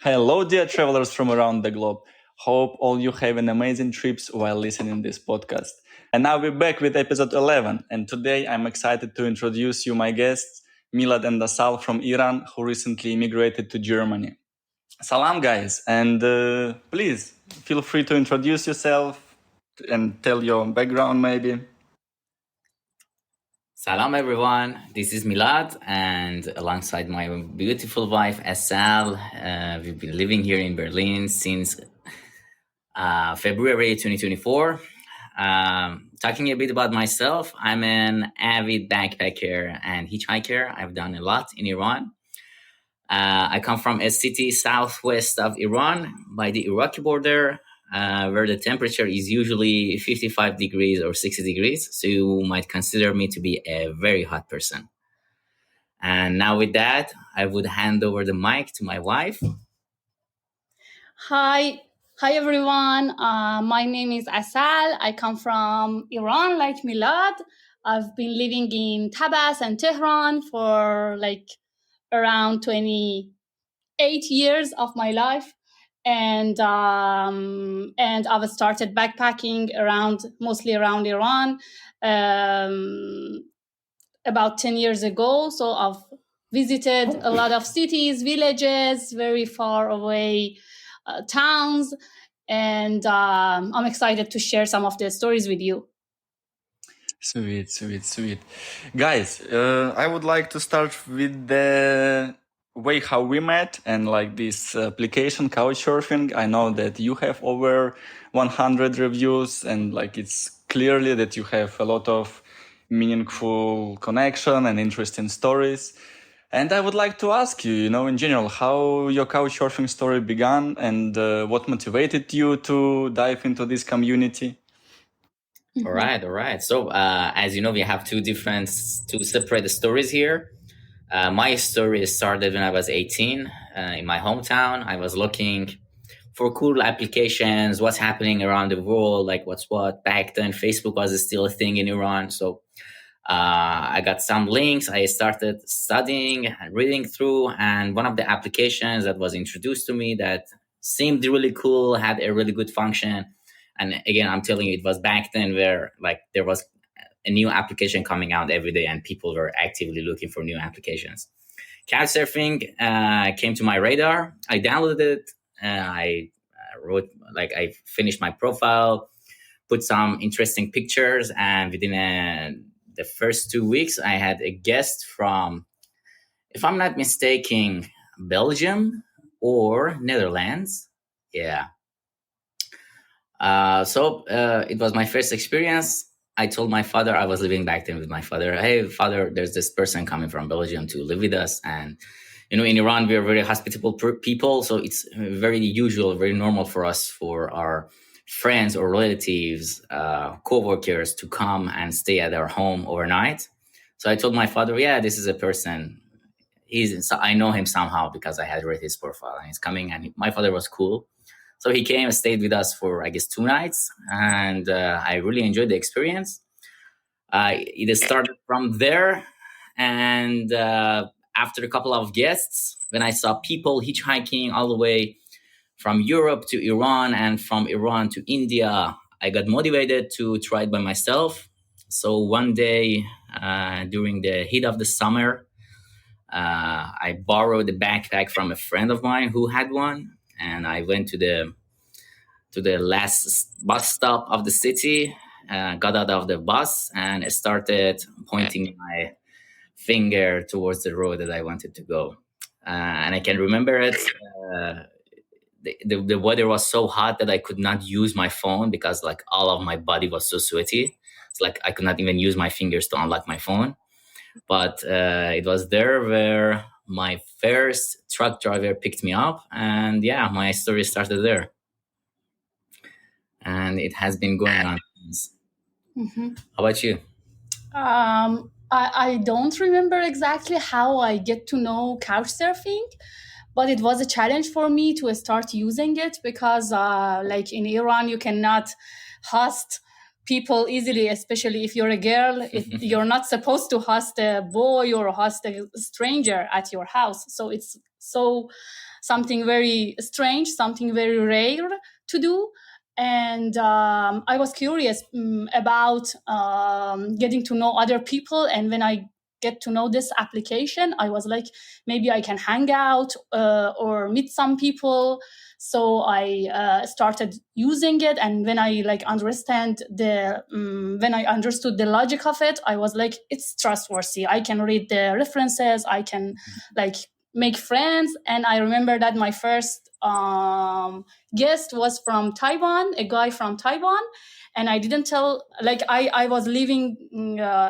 Hello, dear travelers from around the globe. Hope all you have an amazing trips while listening this podcast. And now we're back with episode 11. And today I'm excited to introduce you my guests, Milad and Asal from Iran, who recently immigrated to Germany. Salam, guys. And please feel free to introduce yourself and tell your background maybe. Salam everyone, this is Milad, and alongside my beautiful wife Asal, we've been living here in Berlin since February 2024. Talking a bit about myself, I'm an avid backpacker and hitchhiker. I've done a lot in Iran. I come from a city southwest of Iran by the Iraqi border, where the temperature is usually 55 degrees or 60 degrees. So you might consider me to be a very hot person. And now with that, I would hand over the mic to my wife. Hi everyone. My name is Asal. I come from Iran, like Milad. I've been living in Tabas and Tehran for around 28 years of my life, and I've started backpacking mostly around Iran about 10 years ago. So I've visited a lot of cities, villages, very far away towns, and I'm excited to share some of the stories with you. Sweet. Guys, I would like to start with the way how we met and this application, Couchsurfing. I know that you have over 100 reviews and it's clearly that you have a lot of meaningful connection and interesting stories. And I would like to ask you, in general, how your Couchsurfing story began and what motivated you to dive into this community? All right. So, as you know, we have two separate stories here. My story started when I was 18 in my hometown. I was looking for cool applications, what's happening around the world, what's what. Back then, Facebook was still a thing in Iran. So I got some links. I started studying and reading through. And one of the applications that was introduced to me that seemed really cool, had a really good function. And again, I'm telling you, it was back then where there was a new application coming out every day and people were actively looking for new applications. Couchsurfing came to my radar. I downloaded it. I wrote, I finished my profile, put some interesting pictures, and within the first 2 weeks, I had a guest from, if I'm not mistaken, Belgium or Netherlands. Yeah. So it was my first experience. I told my father, I was living back then with my father, hey, father, there's this person coming from Belgium to live with us. And, in Iran, we are very hospitable people. So it's very usual, very normal for us, for our friends or relatives, co-workers to come and stay at our home overnight. So I told my father, yeah, this is a person. I know him somehow because I had read his profile and he's coming. And my father was cool. So he came and stayed with us for, 2 nights, and I really enjoyed the experience. It started from there, and after a couple of guests, when I saw people hitchhiking all the way from Europe to Iran and from Iran to India, I got motivated to try it by myself. So one day during the heat of the summer, I borrowed a backpack from a friend of mine who had one. And I went to the last bus stop of the city, got out of the bus, and started pointing my finger towards the road that I wanted to go. And I can remember it. The weather was so hot that I could not use my phone because all of my body was so sweaty. It's I could not even use my fingers to unlock my phone. But it was there where my first truck driver picked me up, and yeah, my story started there. And it has been going on since. Mm-hmm. How about you? I don't remember exactly how I get to know Couchsurfing, but it was a challenge for me to start using it because in Iran, you cannot host people easily, especially if you're a girl. You're not supposed to host a boy or host a stranger at your house. So it's so something very strange, something very rare to do. And I was curious about getting to know other people. And when I get to know this application, I was like, maybe I can hang out or meet some people. So I started using it, and when I when I understood the logic of it, I was like, it's trustworthy. I can read the references. I can make friends. And I remember that my first guest was from Taiwan, a guy from Taiwan, and I didn't tell. I was living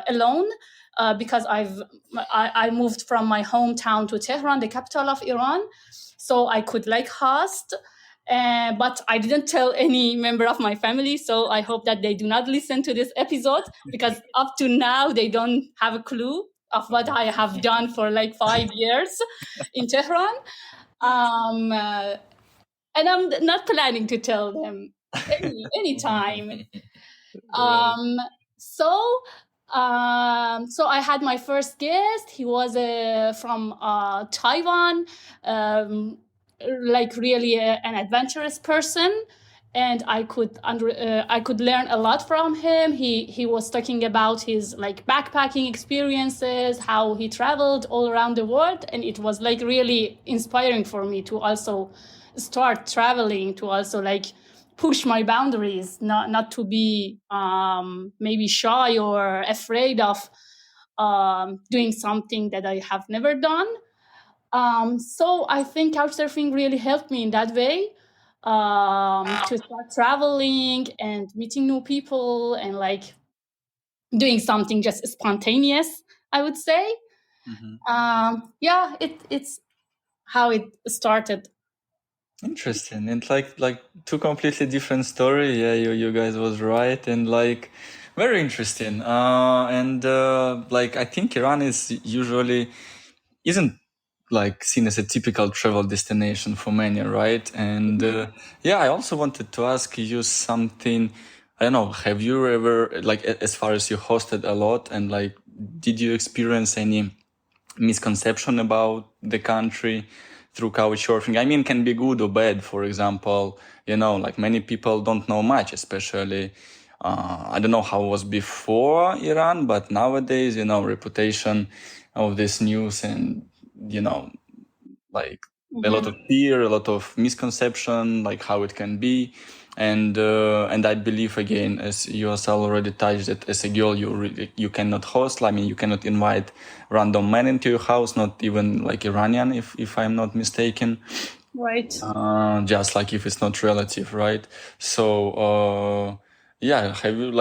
alone. Because I moved from my hometown to Tehran, the capital of Iran, so I could host, but I didn't tell any member of my family. So I hope that they do not listen to this episode, because up to now they don't have a clue of what I have done for 5 years in Tehran, and I'm not planning to tell them anytime. So I had my first guest. He was from Taiwan, really an adventurous person, and I could learn a lot from him. He was talking about his backpacking experiences, how he traveled all around the world, and it was really inspiring for me to also start traveling, to also push my boundaries, not to be maybe shy or afraid of doing something that I have never done. So I think Couchsurfing really helped me in that way, to start traveling and meeting new people and doing something just spontaneous, I would say. It's how it started. Interesting. And two completely different story. Yeah, you guys was right, and very interesting. I think Iran is usually isn't seen as a typical travel destination for many, right? And I also wanted to ask you something. I don't know, have you ever as far as you hosted a lot, and did you experience any misconception about the country through couchsurfing? I mean, can be good or bad. For example, many people don't know much, especially I don't know how it was before Iran, but nowadays, reputation of this news, and a lot of fear, a lot of misconception, how it can be. And I believe, again, as you also already touched, that as a girl, you cannot host. I mean, you cannot invite random men into your house, not even Iranian, if I'm not mistaken. Right. Just if it's not relative, right? So, have you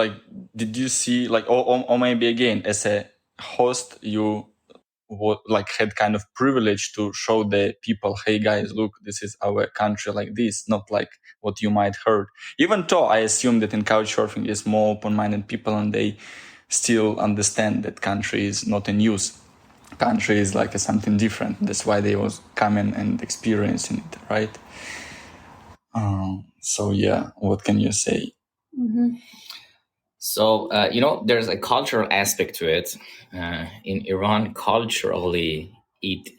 did you see or maybe again as a host, you had kind of privilege to show the people, hey guys, look, this is our country like this, not what you might heard. Even though I assume that in couchsurfing is more open-minded people, and they still understand that country is not in use. Country is something different. That's why they was coming and experiencing it, right? So yeah, what can you say? So, there's a cultural aspect to it. In Iran, culturally, it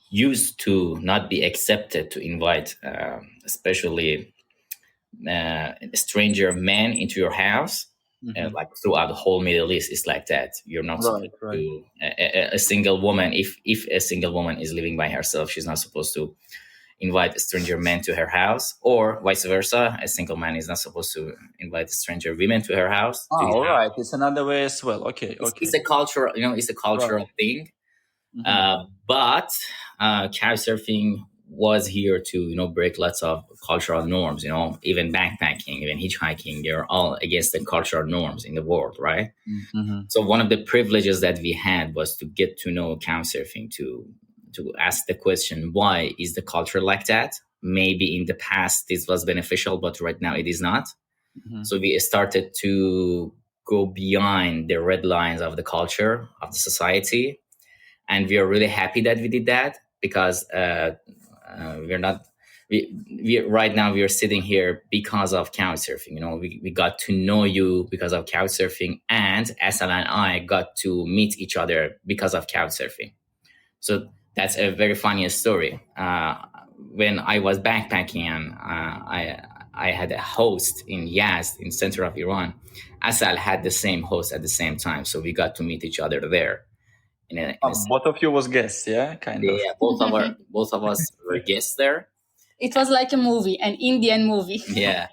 used to not be accepted to invite, especially stranger men into your house. Throughout the whole Middle East, it's like that. You're not supposed to, a single woman, if a single woman is living by herself, she's not supposed to invite stranger men to her house, or vice versa. A single man is not supposed to invite stranger women to her house. All right, it's another way as well. Okay. It's a cultural, it's a cultural thing. But couchsurfing was here to, break lots of cultural norms. Even backpacking, even hitchhiking, they're all against the cultural norms in the world, right? So one of the privileges that we had was to get to know couchsurfing, to ask the question, why is the culture like that? Maybe in the past this was beneficial, but right now it is not. So we started to go beyond the red lines of the culture, of the society. And we are really happy that we did that, because right now we are sitting here because of couchsurfing. We got to know you because of couchsurfing, and Asal and I got to meet each other because of couchsurfing. So that's a very funny story. when I was backpacking, and I had a host in Yazd, in center of Iran. Asal had the same host at the same time, so we got to meet each other there. Both of you was guests, yeah, kind of. Yeah, both of us were guests there. It was like a movie, an Indian movie. Yeah.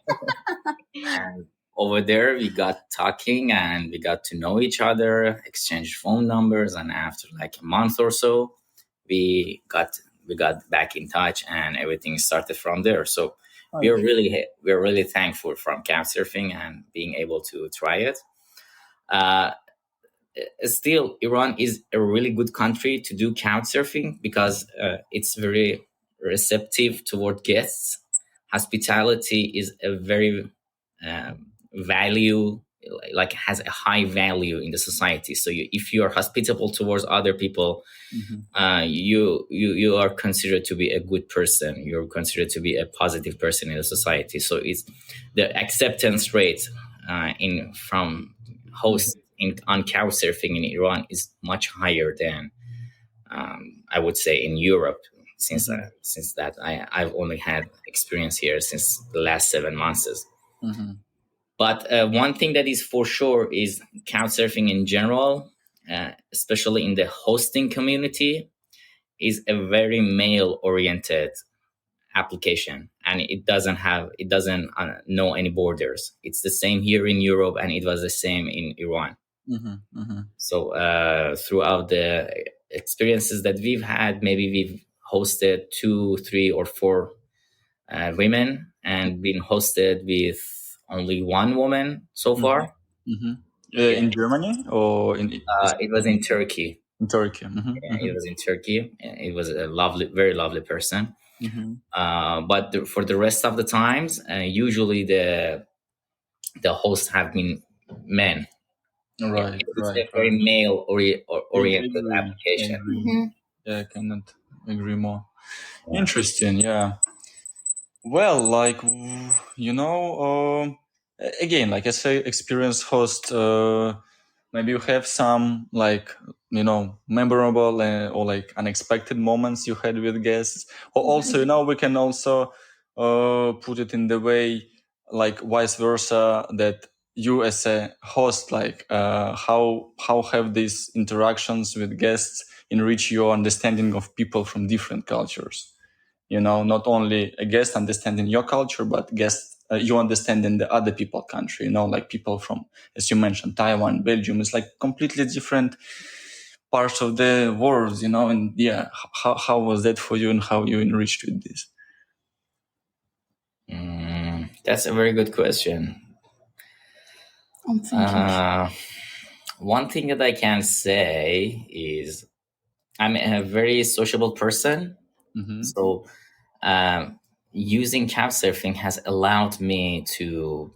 And over there, we got talking and we got to know each other, exchanged phone numbers, and after like a month or so, we got back in touch, and everything started from there. So we're really thankful from Couchsurfing and being able to try it. Still, Iran is a really good country to do Couchsurfing because it's very receptive toward guests. Hospitality is a very value, like has a high value in the society. So if you are hospitable towards other people, you are considered to be a good person. You're considered to be a positive person in the society. So it's the acceptance rate from hosts on Couchsurfing in Iran is much higher than I would say in Europe. Since that I've only had experience here since the last 7 months. But one thing that is for sure is Couchsurfing in general, especially in the hosting community, is a very male-oriented application, and it doesn't know any borders. It's the same here in Europe, and it was the same in Iran. So throughout the experiences that we've had, maybe we've hosted 2, 3, or 4 women, and been hosted with only one woman so far. In Germany or in? It was in Turkey. In Turkey. It was in Turkey. It was a very lovely person. But for the rest of the times, usually the hosts have been men. Right. It's a very male oriented application. Yeah, I cannot agree more. Interesting. Yeah. Well, like, again, like I say, experienced host, maybe you have some like, memorable or like unexpected moments you had with guests, or also, we can also put it in the way, like vice versa, that you as a host, like how have these interactions with guests enrich your understanding of people from different cultures? Not only a guest understanding your culture, but you understanding the other people country, like people from, as you mentioned, Taiwan, Belgium. It's like completely different parts of the world, and yeah, how was that for you and how you enriched with this? That's a very good question. I'm thinking. One thing that I can say is I'm a very sociable person. So using Couchsurfing has allowed me to,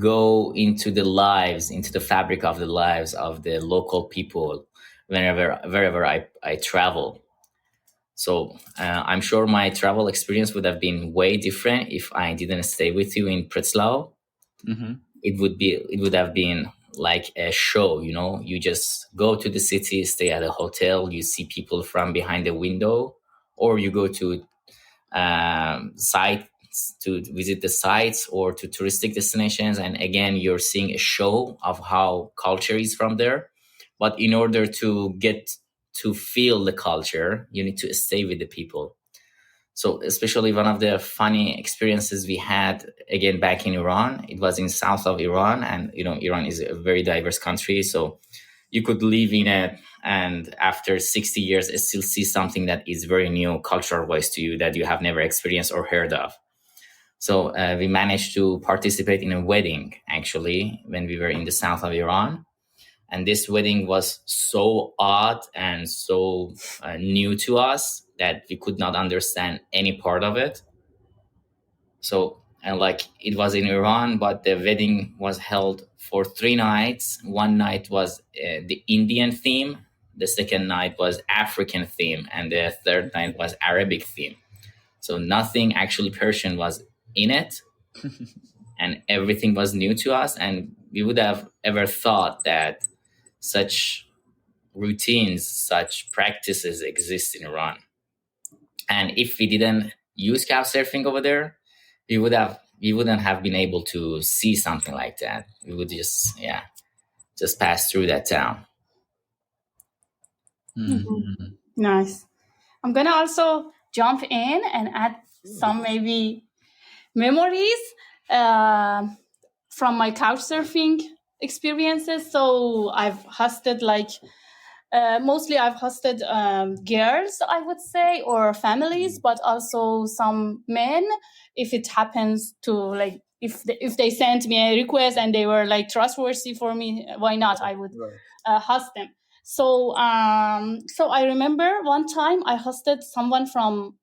go into the fabric of the lives of the local people wherever I travel. So I'm sure my travel experience would have been way different if I didn't stay with you in Pretzlau. It would have been like a show, you just go to the city, stay at a hotel, you see people from behind the window, or you go to sites to visit the sites or to touristic destinations, and again you're seeing a show of how culture is from there. But in order to get to feel the culture, you need to stay with the people. So especially one of the funny experiences we had, again, back in Iran, it was in south of Iran. And, Iran is a very diverse country. So you could live in it and after 60 years still see something that is very new cultural-wise to you that you have never experienced or heard of. So we managed to participate in a wedding, actually, when we were in the south of Iran. And this wedding was so odd and so new to us that we could not understand any part of it. So, and like it was in Iran, but the wedding was held for 3 nights. One night was the Indian theme. The second night was African theme. And the third night was Arabic theme. So nothing actually Persian was in it. And everything was new to us. And we would have ever thought that such routines, such practices exist in Iran. And if we didn't use Couchsurfing over there, we wouldn't have been able to see something like that. We would just pass through that town. Mm-hmm. Nice. I'm gonna also jump in and add some maybe memories from my couchsurfing experiences. So I've hosted mostly I've hosted girls, I would say, or families, but also some men. If it happens to if they sent me a request and they were trustworthy for me, why not? I would host them. So I remember one time I hosted someone from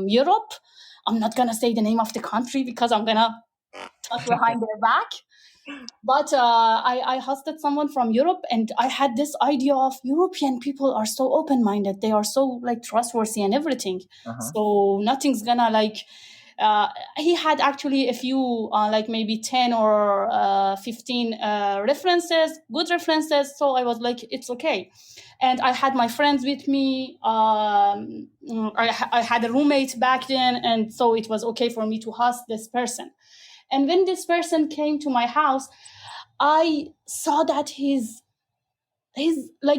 Europe. I'm not gonna say the name of the country because I'm gonna talk behind their back. But I hosted someone from Europe, and I had this idea of European people are so open-minded. They are so trustworthy and everything. So nothing's gonna he had actually a few maybe 10 or 15 references, good references. So I was like, it's okay. And I had my friends with me. I had a roommate back then, and so it was okay for me to host this person. And when this person came to my house, I saw that he's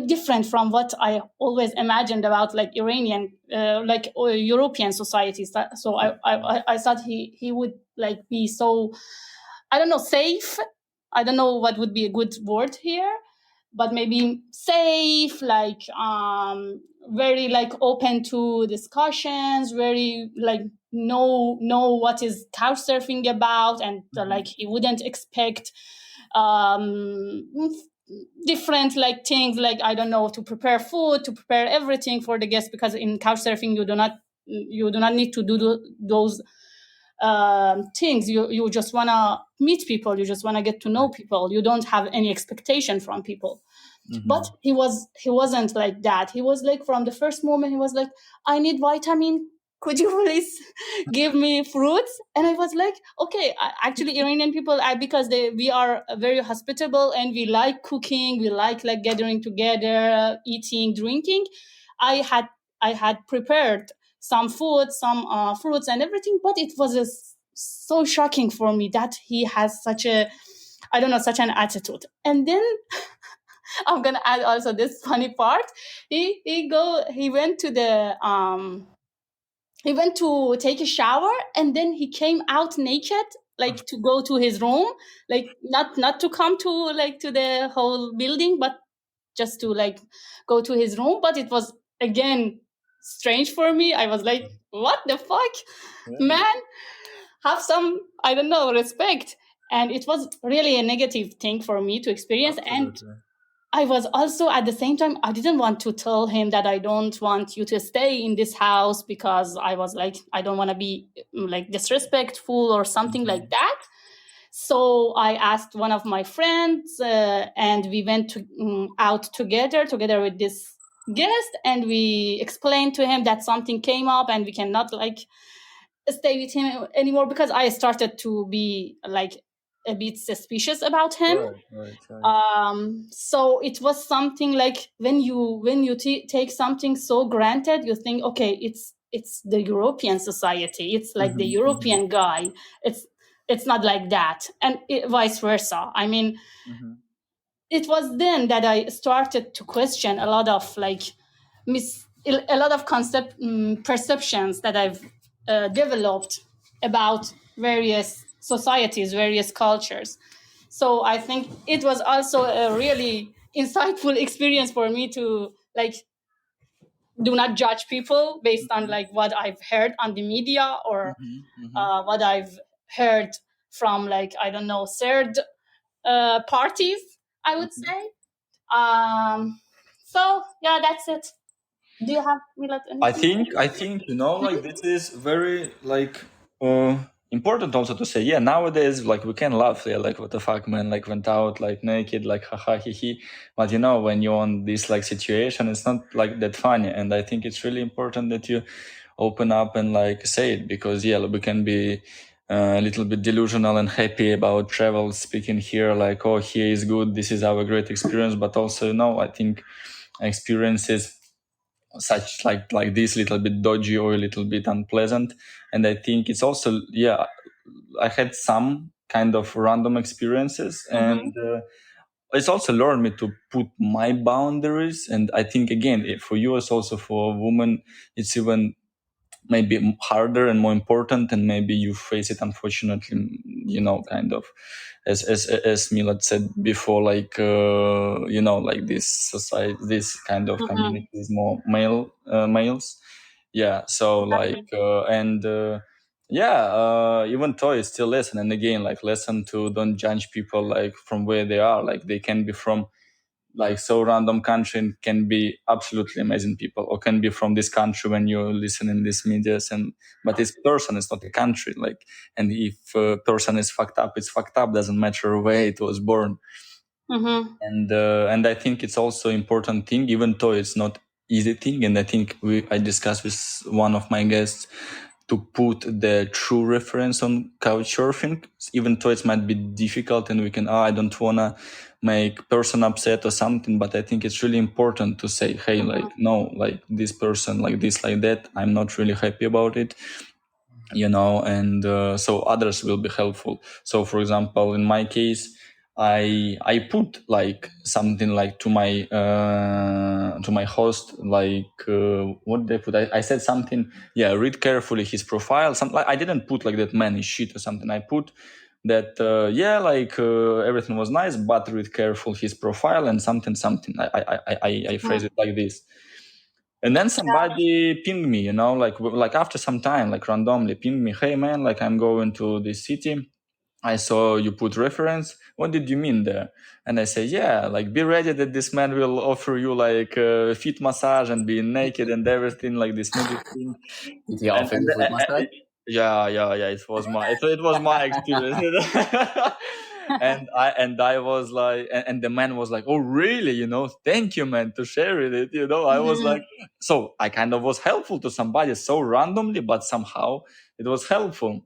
different from what I always imagined about Iranian, European societies. So I thought he would be so, I don't know, safe. I don't know what would be a good word here, but maybe safe, very open to discussions, very know what is couchsurfing about, and he wouldn't expect different things I don't know, to prepare food, to prepare everything for the guests, because in couchsurfing you do not need to do those things. You just want to meet people, you just want to get to know people, you don't have any expectation from people. But he wasn't like that. He was from the first moment he was like, I need vitamin, could you please give me fruits? And I was like, okay. Actually, Iranian people, because we are very hospitable and we like cooking, we like gathering together, eating, drinking. I had prepared some food, some fruits and everything, but it was so shocking for me that he has such an attitude. And then I'm gonna add also this funny part. He went to take a shower, and then he came out naked, to go to his room, not to come to to the whole building, but just to go to his room. But it was again strange for me. I was like, what the fuck, man? Have some, I don't know, respect. And it was really a negative thing for me to experience. Absolutely. And I was also, at the same time, I didn't want to tell him that I don't want you to stay in this house, because I was I don't want to be disrespectful or something like that. So I asked one of my friends, and we went out together with this guest, and we explained to him that something came up and we cannot stay with him anymore, because I started to be a bit suspicious about him. Right. So it was something when you take something so granted, you think, okay, it's the European society, it's the European guy. It's not like that, and vice versa. I mean, it was then that I started to question a lot of perceptions that I've developed about various societies, various cultures. So I think it was also a really insightful experience for me to do not judge people based on what I've heard on the media, or what I've heard from I don't know, third parties, I would say. So yeah, that's it. Do you have, Milad, anything? I think this is very important also to say. Yeah, nowadays we can laugh. Yeah, what the fuck, man? Went out naked, haha, he. But when you're on this situation, it's not that funny. And I think it's really important that you open up and say it, because we can be a little bit delusional and happy about travel, speaking here oh, here is good, this is our great experience. But also I think experiences such like this little bit dodgy or a little bit unpleasant. And I think it's also, I had some kind of random experiences, and it's also learned me to put my boundaries. And I think again, for you as also for a woman, it's even maybe harder and more important, and maybe you face it, unfortunately, kind of as Milad said before, like like this society, this kind of community is more males. So like even toys still lesson, and again, like lesson to don't judge people like from where they are, like they can be from like so random country and can be absolutely amazing people, or can be from this country when you listen in these medias, but this person is not a country, like, and if a person is fucked up, it's fucked up, doesn't matter where it was born. And I think it's also important thing, even though it's not easy thing, and I think I discussed with one of my guests to put the true reference on Couchsurfing, even though it might be difficult, and we can, I don't wanna make person upset or something, but I think it's really important to say, hey, like, no, like this person, like this, like that, I'm not really happy about it, and so others will be helpful. So for example, in my case, I put like something like to my host, like what did I put? I said something, read carefully his profile. Something like, I didn't put like that man is shit or something. I put that everything was nice, but read careful his profile and something. I phrase it like this. And then somebody pinged me, like after some time, like randomly pinged me, hey man, like I'm going to this city. I saw you put reference. What did you mean there? And I say, like be ready that this man will offer you like a feet massage and be naked and everything, like this nudity thing. Did he offer you foot massage? Yeah. It was my experience. and I was like, and the man was like, oh really? Thank you, man, to share it. I was like, so I kind of was helpful to somebody so randomly, but somehow it was helpful.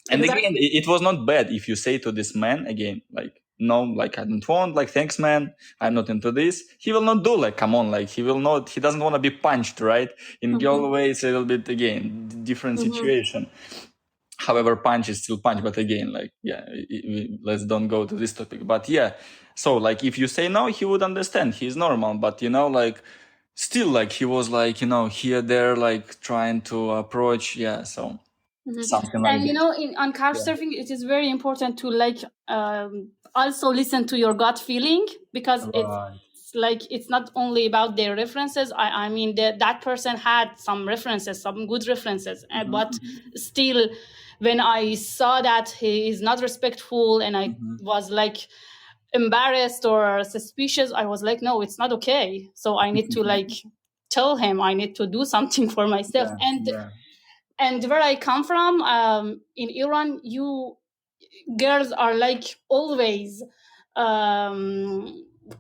And again, it was not bad if you say to this man again, like, no, like I don't want, like, thanks, man, I'm not into this. He will not do, like, come on, like he doesn't want to be punched, right? In girl way, it's a little bit, again, different situation. However, punch is still punch, but again, like, let's don't go to this topic. But so like if you say no, he would understand. He's normal, but like still, like he was like, here, there, like trying to approach, so. Something like and that. on Couchsurfing, it is very important to like also listen to your gut feeling, because it's like it's not only about their references. I mean that person had some references, some good references, but still, when I saw that he is not respectful and I was like embarrassed or suspicious, I was like, no, it's not okay. So I need to like tell him I need to do something for myself. And where I come from, in Iran, you girls are like always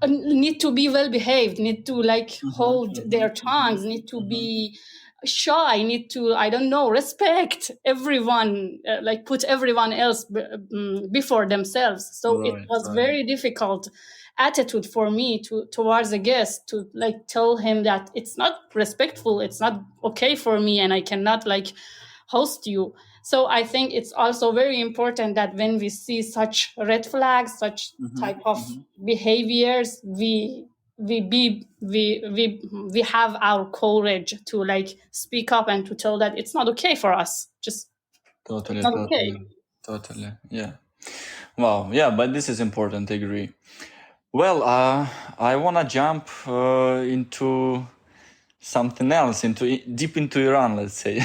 need to be well behaved, need to like hold their tongues, need to be shy, need to, I don't know, respect everyone, like put everyone else before themselves. So it was very difficult attitude for me towards a guest to like tell him that it's not respectful, it's not okay for me, and I cannot like host you. So I think it's also very important that when we see such red flags, such type of behaviors, we have our courage to like speak up and to tell that it's not okay for us. Just totally, it's not okay. Totally, yeah. Wow, yeah, but this is important. I agree. Well, I wanna jump into something else, deep into Iran, let's say.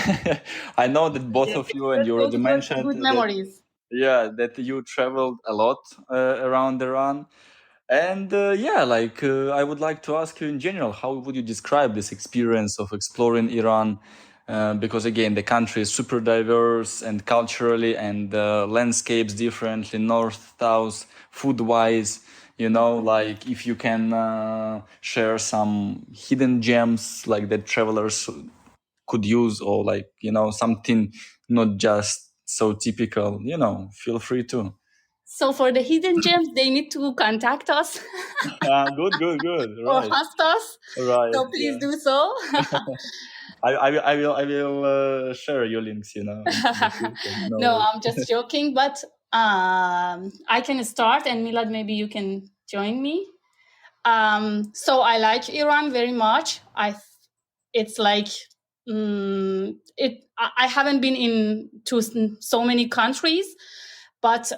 I know that both of you, and you already mentioned good memories. That you traveled a lot around Iran. And I would like to ask you in general, how would you describe this experience of exploring Iran? Because again, the country is super diverse and culturally, and landscapes differently, north, south, food-wise. Like if you can share some hidden gems like that travelers could use, or like, something not just so typical, feel free to. So for the hidden gems, they need to contact us Good. or Right. host us. Right. So please Yeah. do so. I will share your links, in the description. No No, worries. I'm just joking, but I can start, and Milad, maybe you can join me. So I like Iran very much. It's like I haven't been to so many countries, but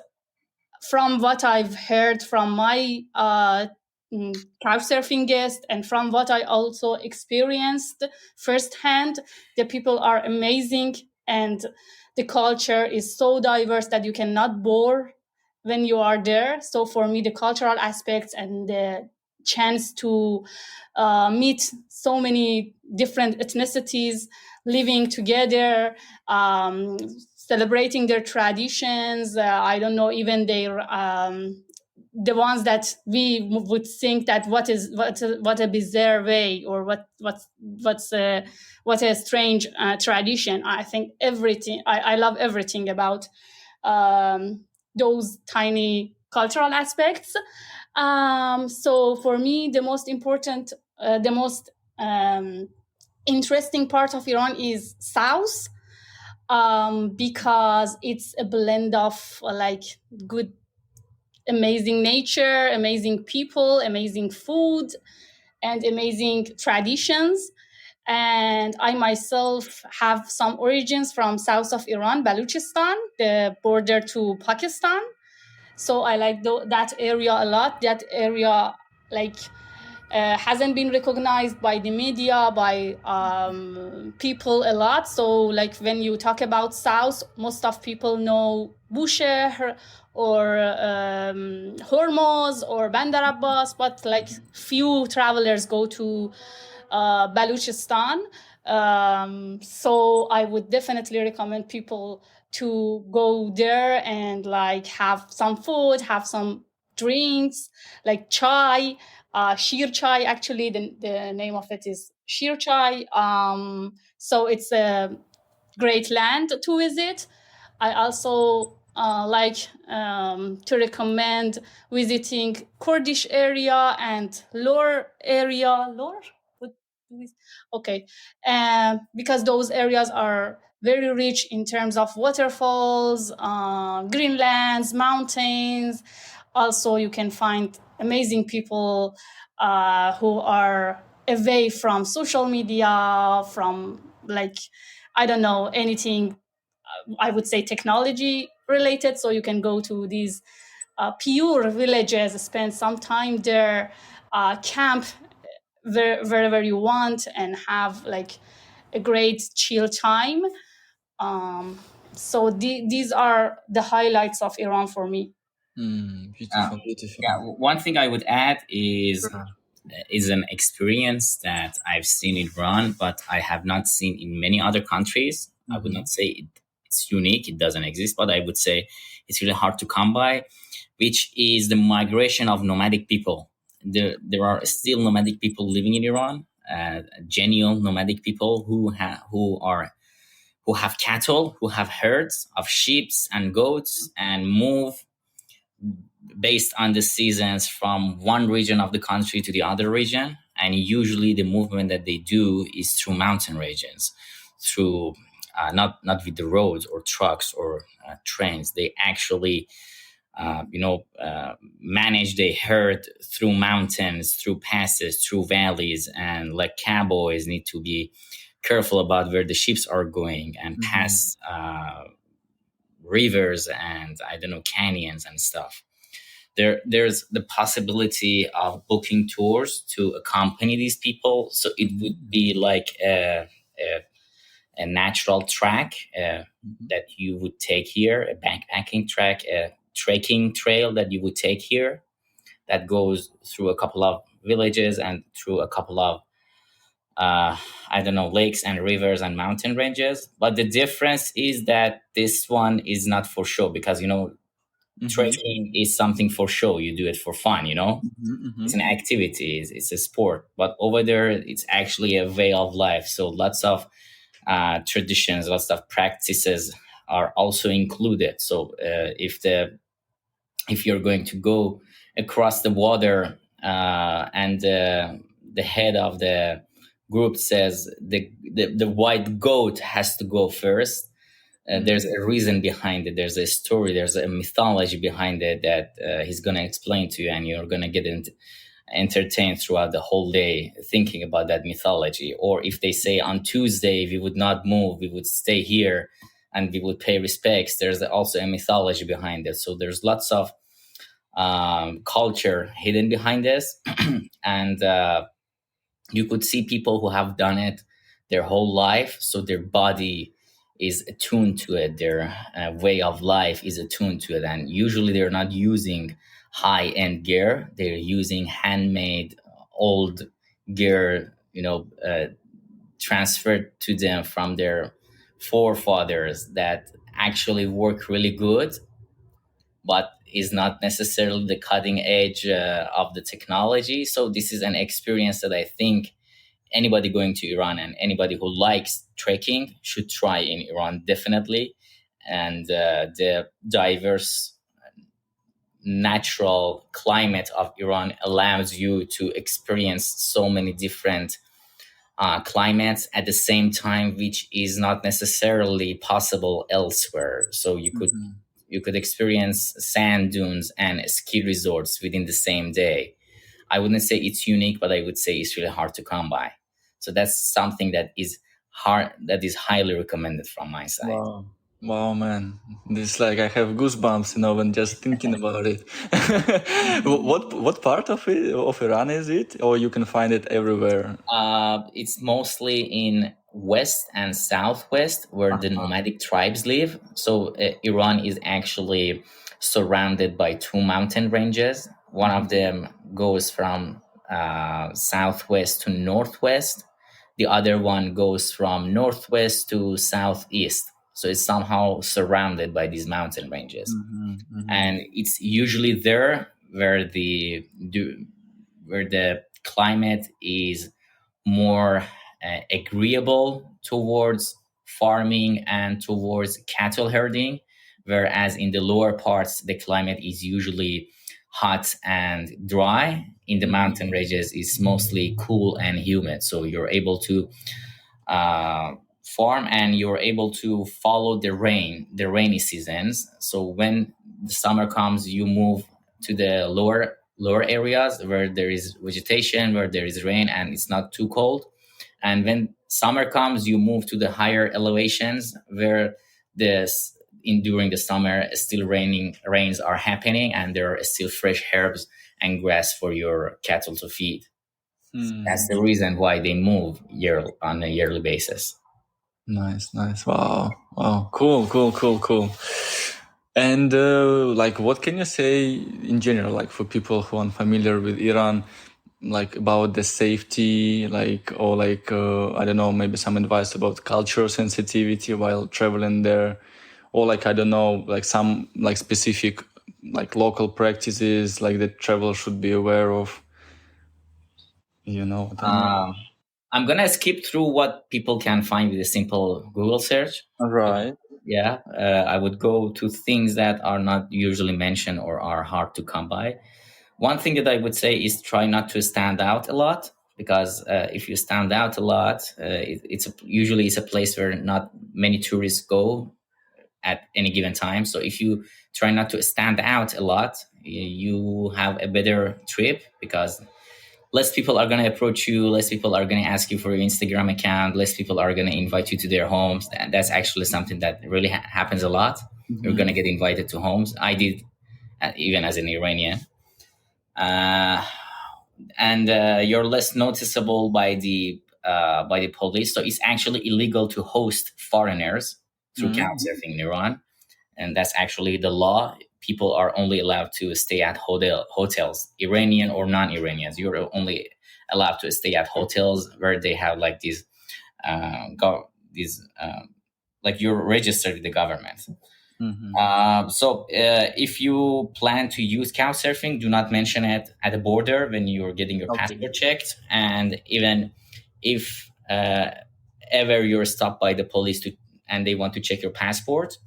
from what I've heard from my couchsurfing guests and from what I also experienced firsthand, the people are amazing and the culture is so diverse that you cannot bore when you are there. So for me, the cultural aspects and the chance to meet so many different ethnicities living together, celebrating their traditions. I don't know, even their the ones that we would think that what a bizarre way, or what a strange tradition. I think everything. I love everything about those tiny cultural aspects. So for me, the most important, the most interesting part of Iran is south, because it's a blend of like good, amazing nature, amazing people, amazing food, and amazing traditions. And I myself have some origins from south of Iran, Baluchistan, the border to Pakistan. So I like that area a lot. That area, like, hasn't been recognized by the media, by people a lot. So like when you talk about south, most of people know Bushehr or Hormuz or Bandar Abbas, but like few travelers go to Baluchistan. So I would definitely recommend people to go there and like have some food, have some drinks like chai, sheer chai. Actually, the name of it is sheer chai. So it's a great land to visit. I also like to recommend visiting Kurdish area and Lor area. Lor? Okay. Because those areas are very rich in terms of waterfalls, greenlands, mountains. Also, you can find amazing people who are away from social media, from like, I don't know, anything, I would say technology related. So you can go to these pure villages, spend some time there, camp wherever you want, and have like a great chill time. So these are the highlights of Iran for me. Beautiful. Yeah, one thing I would add is an experience that I've seen in Iran, but I have not seen in many other countries. I would not say it's unique; it doesn't exist, but I would say it's really hard to come by, which is the migration of nomadic people. There are still nomadic people living in Iran, genuine nomadic people who have cattle, who have herds of sheep and goats, and move based on the seasons from one region of the country to the other region. And usually the movement that they do is through mountain regions, through not with the roads or trucks or trains. They actually manage the herd through mountains, through passes, through valleys, and like cowboys need to be careful about where the sheep are going and pass rivers and I don't know, canyons and stuff. There's the possibility of booking tours to accompany these people, so it would be like a natural track that you would take here, a backpacking track, a trekking trail that you would take here, that goes through a couple of villages and through a couple of I don't know, lakes and rivers and mountain ranges. But the difference is that this one is not for show, because trekking is something for show. You do it for fun, It's an activity, it's a sport. But over there, it's actually a way of life. So lots of traditions, lots of practices are also included. So if the if you're going to go across the water, and the head of the group says the white goat has to go first, there's a reason behind it. There's a story. There's a mythology behind it that he's going to explain to you, and you're going to get entertained throughout the whole day thinking about that mythology. Or if they say on Tuesday we would not move, we would stay here and we would pay respects, there's also a mythology behind it. So there's lots of culture hidden behind this. And you could see people who have done it their whole life, so their body is attuned to it, their way of life is attuned to it, and usually they're not using high-end gear, they're using handmade old gear, transferred to them from their forefathers, that actually work really good, but is not necessarily the cutting edge of the technology. So this is an experience that I think anybody going to Iran and anybody who likes trekking should try in Iran, definitely. And the diverse natural climate of Iran allows you to experience so many different climates at the same time, which is not necessarily possible elsewhere. So you could experience sand dunes and ski resorts within the same day. I wouldn't say it's unique, but I would say it's really hard to come by. So that's something that is highly recommended from my side. Wow, man. This, like, I have goosebumps, when just thinking about it. What part of Iran is it? Or you can find it everywhere? It's mostly in west and southwest where the nomadic tribes live. So Iran is actually surrounded by two mountain ranges. One of them goes from southwest to northwest. The other one goes from northwest to southeast. So it's somehow surrounded by these mountain ranges. And it's usually there where the climate is more agreeable towards farming and towards cattle herding, whereas in the lower parts, the climate is usually hot and dry. In the mountain ranges, it's mostly cool and humid. So you're able to farm and you're able to follow the rainy seasons. So when the summer comes, you move to the lower areas where there is vegetation, where there is rain and it's not too cold. And when summer comes, you move to the higher elevations where during the summer still rains are happening and there are still fresh herbs and grass for your cattle to feed. That's the reason why they move on a yearly basis. Nice. Wow. Cool. And like, what can you say in general, like, for people who are unfamiliar with Iran, like, about the safety, like, or like, I don't know, maybe some advice about cultural sensitivity while traveling there, or like, I don't know, like some like specific like local practices like that traveler should be aware of, you know what I mean? I'm gonna skip through what people can find with a simple Google search. All right. Yeah, I would go to things that are not usually mentioned or are hard to come by. One thing that I would say is try not to stand out a lot, because if you stand out a lot, usually it's a place where not many tourists go at any given time. So if you try not to stand out a lot, you have a better trip, because less people are going to approach you, less people are going to ask you for your Instagram account, less people are going to invite you to their homes. That's actually something that really happens a lot. You're going to get invited to homes. I did, even as an Iranian. And you're less noticeable by the police. So it's actually illegal to host foreigners through Couchsurfing in Iran. And that's actually the law. People are only allowed to stay at hotels, Iranian or non-Iranians. You're only allowed to stay at hotels where they have like these, like you're registered with the government. So if you plan to use Couchsurfing, do not mention it at the border when you're getting your passport checked. And even if ever you're stopped by the police and they want to check your passport,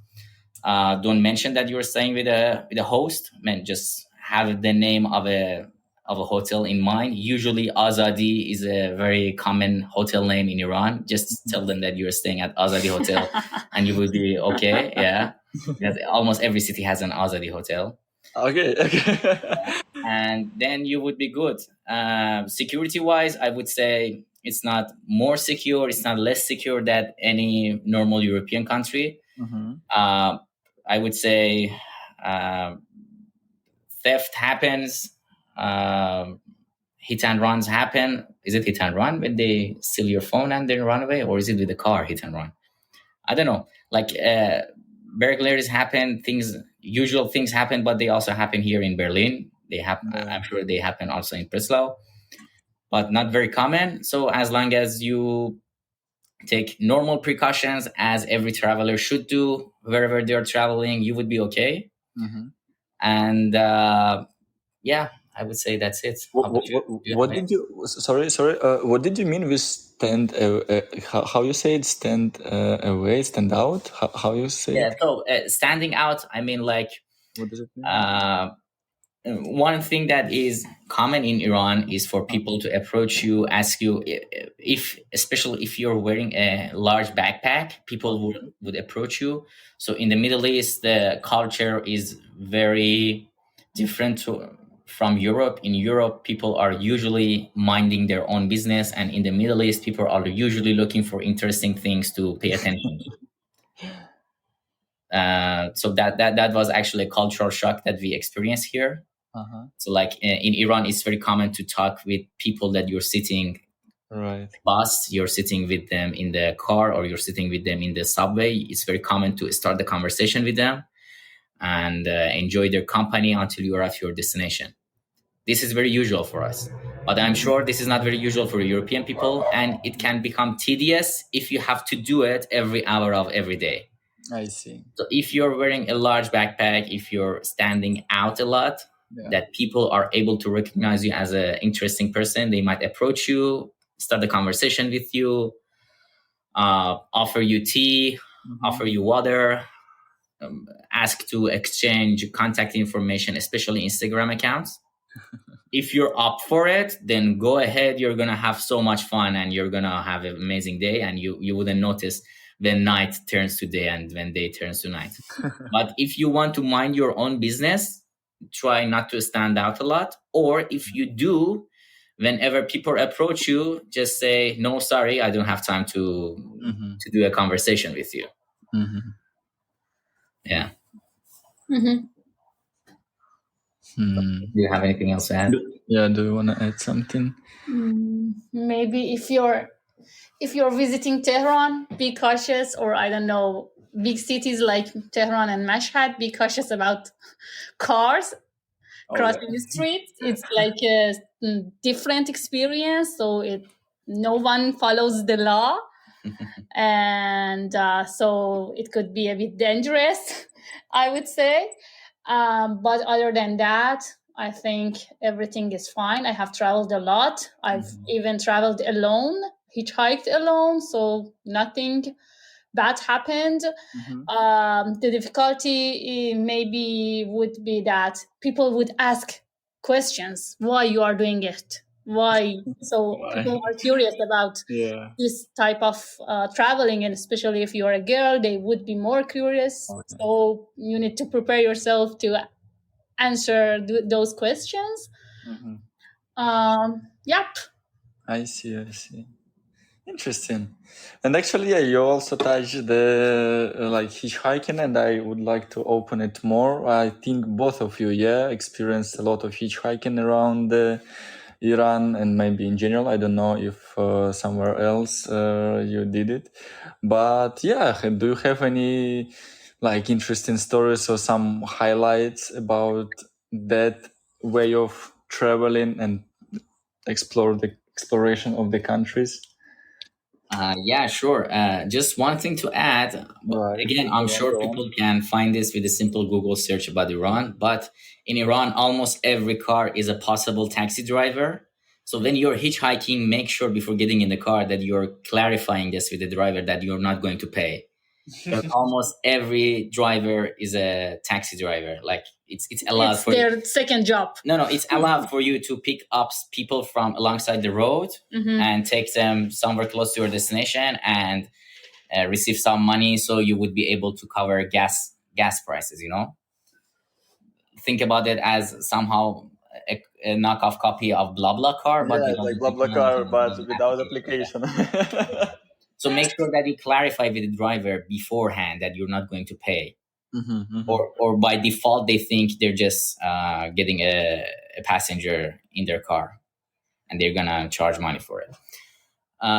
Don't mention that you're staying with a host. Man, just have the name of a hotel in mind. Usually, Azadi is a very common hotel name in Iran. Just tell them that you're staying at Azadi Hotel, and you will be okay. Yeah, because almost every city has an Azadi Hotel. Okay. And then you would be good. Security wise, I would say it's not more secure, it's not less secure than any normal European country. I would say theft happens, hit and runs happen. Is it hit and run when they steal your phone and then run away, or is it with the car hit and run? I don't know. Like burglaries happen, usual things happen, but they also happen here in Berlin. They happen. I'm sure they happen also in Breslau, but not very common. So as long as you take normal precautions, as every traveler should do wherever they're traveling, you would be okay. And yeah, I would say that's it. What did you? Sorry. What did you mean with stand? How you say it? Stand away, stand out. How you say? Yeah. So standing out. I mean, like, what does it mean? One thing that is common in Iran is for people to approach you, ask you especially if you're wearing a large backpack, people would approach you. So in the Middle East, the culture is very different from Europe. In Europe, people are usually minding their own business, and in the Middle East, people are usually looking for interesting things to pay attention to. So that was actually a cultural shock that we experienced here. So like in Iran, it's very common to talk with people that you're sitting bus, you're sitting with them in the car, or you're sitting with them in the subway. It's very common to start the conversation with them and enjoy their company until you are at your destination. This is very usual for us, but I'm sure this is not very usual for European people, and it can become tedious if you have to do it every hour of every day. I see. So if you're wearing a large backpack, if you're standing out a lot, that people are able to recognize you as an interesting person, they might approach you, start the conversation with you, offer you tea, offer you water, ask to exchange contact information, especially Instagram accounts. If you're up for it, then go ahead. You're going to have so much fun and you're going to have an amazing day, and you wouldn't notice when night turns to day and when day turns to night. But if you want to mind your own business, try not to stand out a lot. Or if you do, whenever people approach you, just say, no, sorry, I don't have time to do a conversation with you. Yeah. Do you have anything else to add? Yeah, do you want to add something? Maybe if you're visiting Tehran, be cautious, or I don't know, big cities like Tehran and Mashhad, be cautious about cars crossing the streets. It's like a different experience, so no one follows the law, and so it could be a bit dangerous, I would say. But other than that, I think everything is fine. I have traveled a lot. I've even traveled alone, hitchhiked alone, so nothing bad happened. The difficulty maybe would be that people would ask questions, why you are doing it, why. So people are curious about this type of traveling, and especially if you are a girl, they would be more curious. So you need to prepare yourself to answer those questions. Yep. I see. Interesting. And actually, yeah, you also touched the like hitchhiking, and I would like to open it more. I think both of you, experienced a lot of hitchhiking around Iran, and maybe in general. I don't know if somewhere else you did it, but yeah, do you have any like interesting stories or some highlights about that way of traveling and exploration of the countries? Yeah, sure. Just one thing to add. Again, I'm sure people can find this with a simple Google search about Iran. But in Iran, almost every car is a possible taxi driver. So when you're hitchhiking, make sure before getting in the car that you're clarifying this with the driver that you're not going to pay. But almost every driver is a taxi driver. Like it's allowed It's for their second job. No, it's allowed for you to pick up people from alongside the road and take them somewhere close to your destination and receive some money, so you would be able to cover gas prices. Think about it as somehow a knockoff copy of BlaBlaCar, but Yeah, like BlaBlaCar, but without application. So make sure that you clarify with the driver beforehand that you're not going to pay. Or by default, they think they're just getting a passenger in their car and they're going to charge money for it.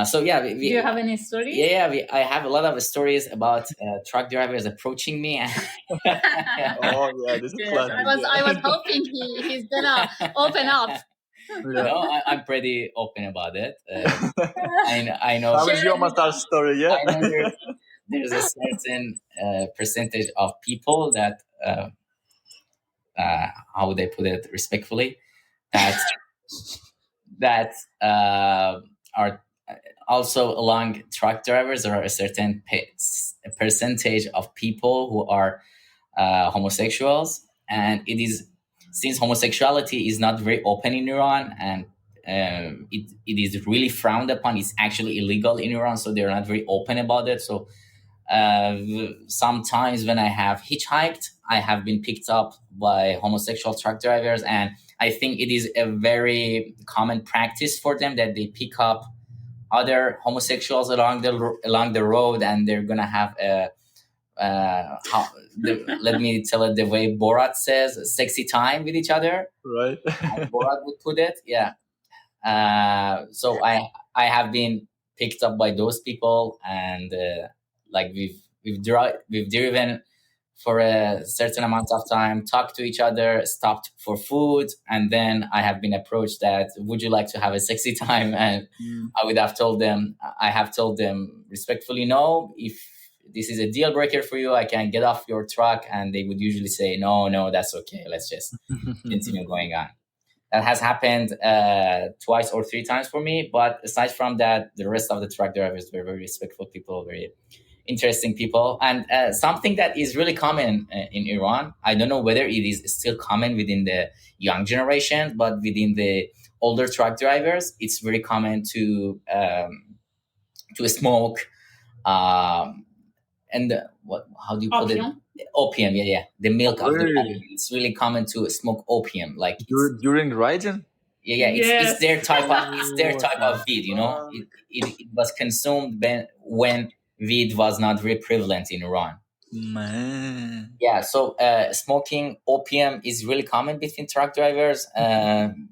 So yeah. Do you have any stories? Yeah, I have a lot of stories about truck drivers approaching me. Oh yeah, this is classic. I was hoping he's gonna open up. No, I'm pretty open about it. I know. How is your mustache story? Yeah. I know there's a certain percentage of people that, how would I put it respectfully, that are also along truck drivers. There are a certain percentage of people who are homosexuals, and it is, since homosexuality is not very open in Iran, and it is really frowned upon. It's actually illegal in Iran, so they're not very open about it. So sometimes when I have hitchhiked, I have been picked up by homosexual truck drivers, and I think it is a very common practice for them that they pick up other homosexuals along the road, and they're gonna have a let me tell it the way Borat says, a sexy time with each other. Right. Borat would put it. Yeah. So I have been picked up by those people, and like we've driven for a certain amount of time, talked to each other, stopped for food, and then I have been approached that, would you like to have a sexy time? And I have told them respectfully, no. If this is a deal breaker for you, I can get off your truck. And they would usually say, no, that's okay. Let's just continue going on. That has happened twice or three times for me. But aside from that, the rest of the truck drivers were very respectful people, very interesting people. And something that is really common in Iran, I don't know whether it is still common within the young generation, but within the older truck drivers, it's very common to smoke. And how do you put Opium? it? Opium, yeah. The milk of the opium. It's really common to smoke opium, like during riding. Yeah. It's their type of weed. It was consumed when weed was not very prevalent in Iran. Man. Yeah, so smoking opium is really common between truck drivers, and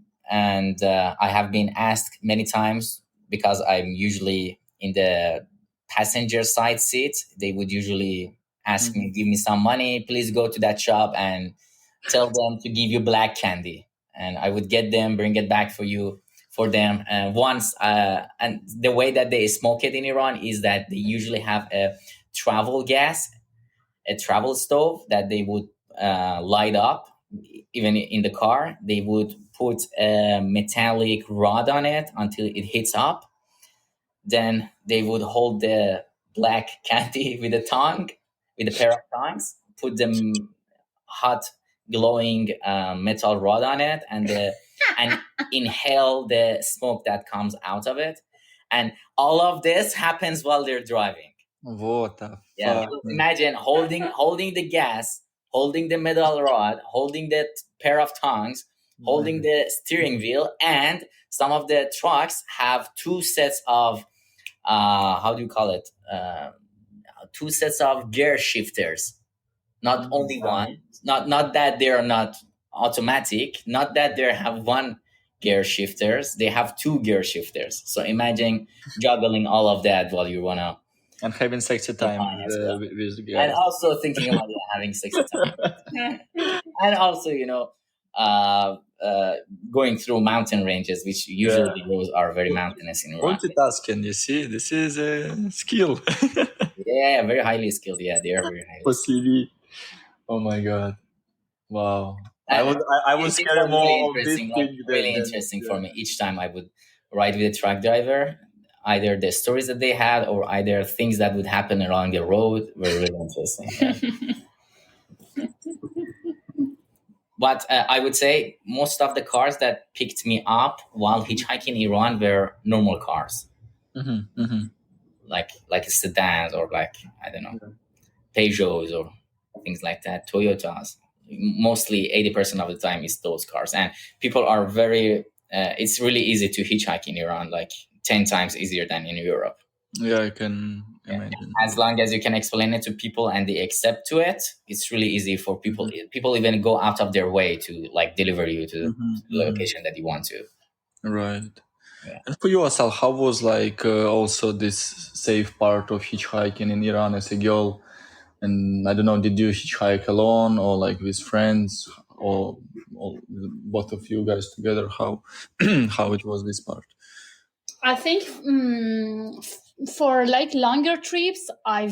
I have been asked many times, because I'm usually in the passenger side seat. They would usually ask me, give me some money, please go to that shop and tell them to give you black candy, and I would get them, bring it back for them. And the way that they smoke it in Iran is that they usually have a travel stove that they would light up even in the car. They would put a metallic rod on it until it heats up. Then they would hold the black candy with a pair of tongs, put them hot, glowing metal rod on it, and inhale the smoke that comes out of it. And all of this happens while they're driving. What the fuck? Imagine holding the gas, holding the metal rod, holding that pair of tongs, holding the steering wheel, and some of the trucks have two sets of two sets of gear shifters. Not only one. Not that they are not automatic. Not that they have one gear shifters. They have two gear shifters. So imagine juggling all of that while you wanna and having sexy time with the guys. And also thinking about having sexy time. And also, going through mountain ranges, which usually the roads are very mountainous in Iran. Multitasking, you see, this is a skill. Yeah, very highly skilled. Yeah, they are very highly skilled. Oh my god! Wow, I was carry more of this thing. Really interesting for me. Each time I would ride with a truck driver, either the stories that they had or either things that would happen along the road were really interesting. Yeah. But I would say most of the cars that picked me up while hitchhiking in Iran were normal cars, like sedans or like, I don't know, Peugeots or things like that, Toyotas. Mostly 80% of the time is those cars, and people are very. It's really easy to hitchhike in Iran, like 10 times easier than in Europe. Yeah, I can imagine. As long as you can explain it to people and they accept to it, it's really easy for people. People even go out of their way to like deliver you to the location that you want to. Right. Yeah. And for you, Asal, how was like also this safe part of hitchhiking in Iran as a girl? And I don't know, did you hitchhike alone or like with friends or both of you guys together? How how it was this part? I think for like longer trips, I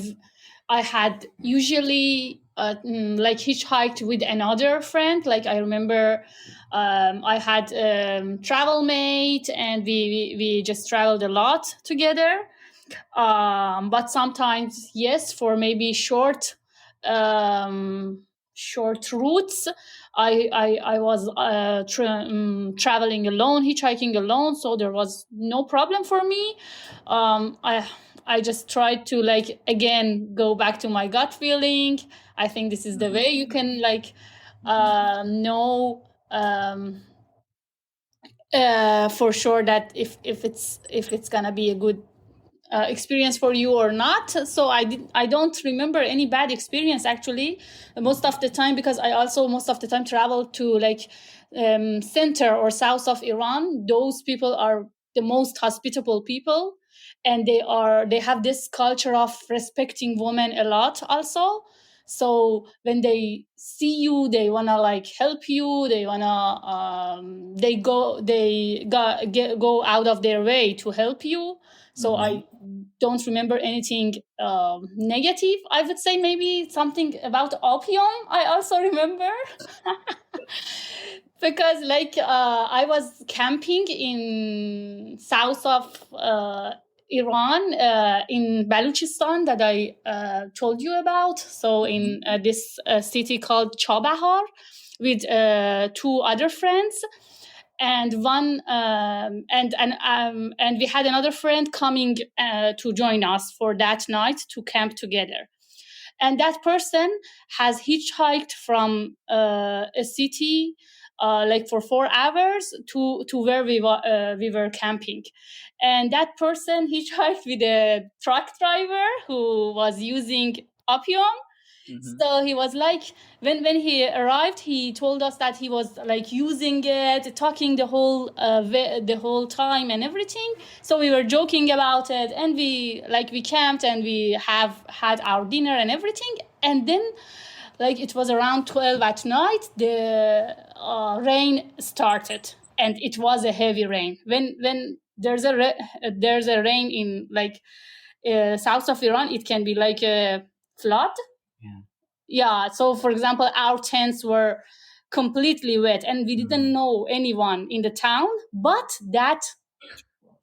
had usually like hitchhiked with another friend. Like I remember I had travel mate, and we just traveled a lot together. But sometimes, yes, for maybe short routes, I was traveling alone, hitchhiking alone, so there was no problem for me. I just tried to like again go back to my gut feeling. I think this is the way you can like know for sure that if it's gonna be a good experience for you or not. So I don't remember any bad experience actually most of the time, because I also most of the time travel to like center or south of Iran. Those people are the most hospitable people, and they have this culture of respecting women a lot also. So when they see you, they wanna like help you. They wanna go out of their way to help you. So I don't remember anything negative. I would say maybe something about opium. I also remember because like I was camping in south of Iran, in Balochistan that I told you about. So in this city called Chabahar with two other friends. And and we had another friend coming to join us for that night to camp together. And that person has hitchhiked from a city like for 4 hours to where we were camping. And that person hitchhiked with a truck driver who was using opium. So he was like, when he arrived, he told us that he was like using it, talking the whole time and everything. So we were joking about it, and we camped and we have had our dinner and everything. And then like it was around 12 at night, the rain started, and it was a heavy rain. When there's a rain in like south of Iran, it can be like a flood. Yeah, so for example, our tents were completely wet, and we didn't know anyone in the town but that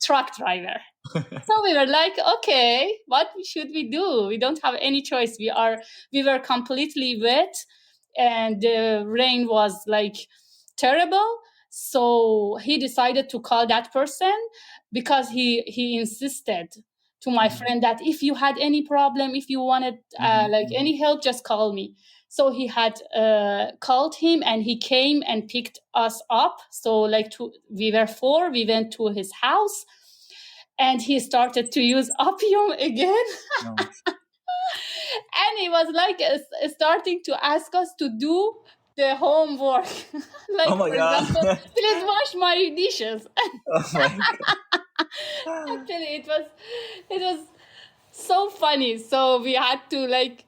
truck driver. So we were like, okay, what should we do? We don't have any choice. We were completely wet, and the rain was like terrible. So he decided to call that person, because he insisted to my friend that if you had any problem, if you wanted like any help, just call me. So he had called him, and he came and picked us up. So like we were 4, we went to his house, and he started to use opium again. And he was like starting to ask us to do the homework. Like, Oh my for God. example, please wash my dishes. Oh my God. Actually, it was so funny. So we had to like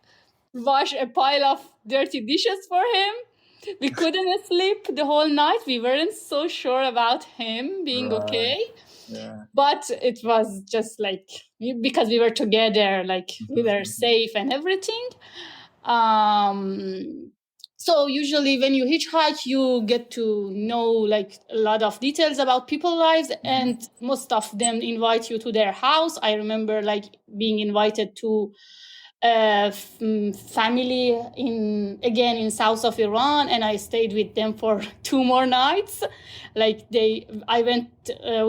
wash a pile of dirty dishes for him. We couldn't sleep the whole night. We weren't so sure about him being okay. Yeah. But it was just like, because we were together, like we were safe and everything. So usually when you hitchhike, you get to know like a lot of details about people's lives, and most of them invite you to their house. I remember like being invited to a family in south of Iran, and I stayed with them for 2 more nights. I went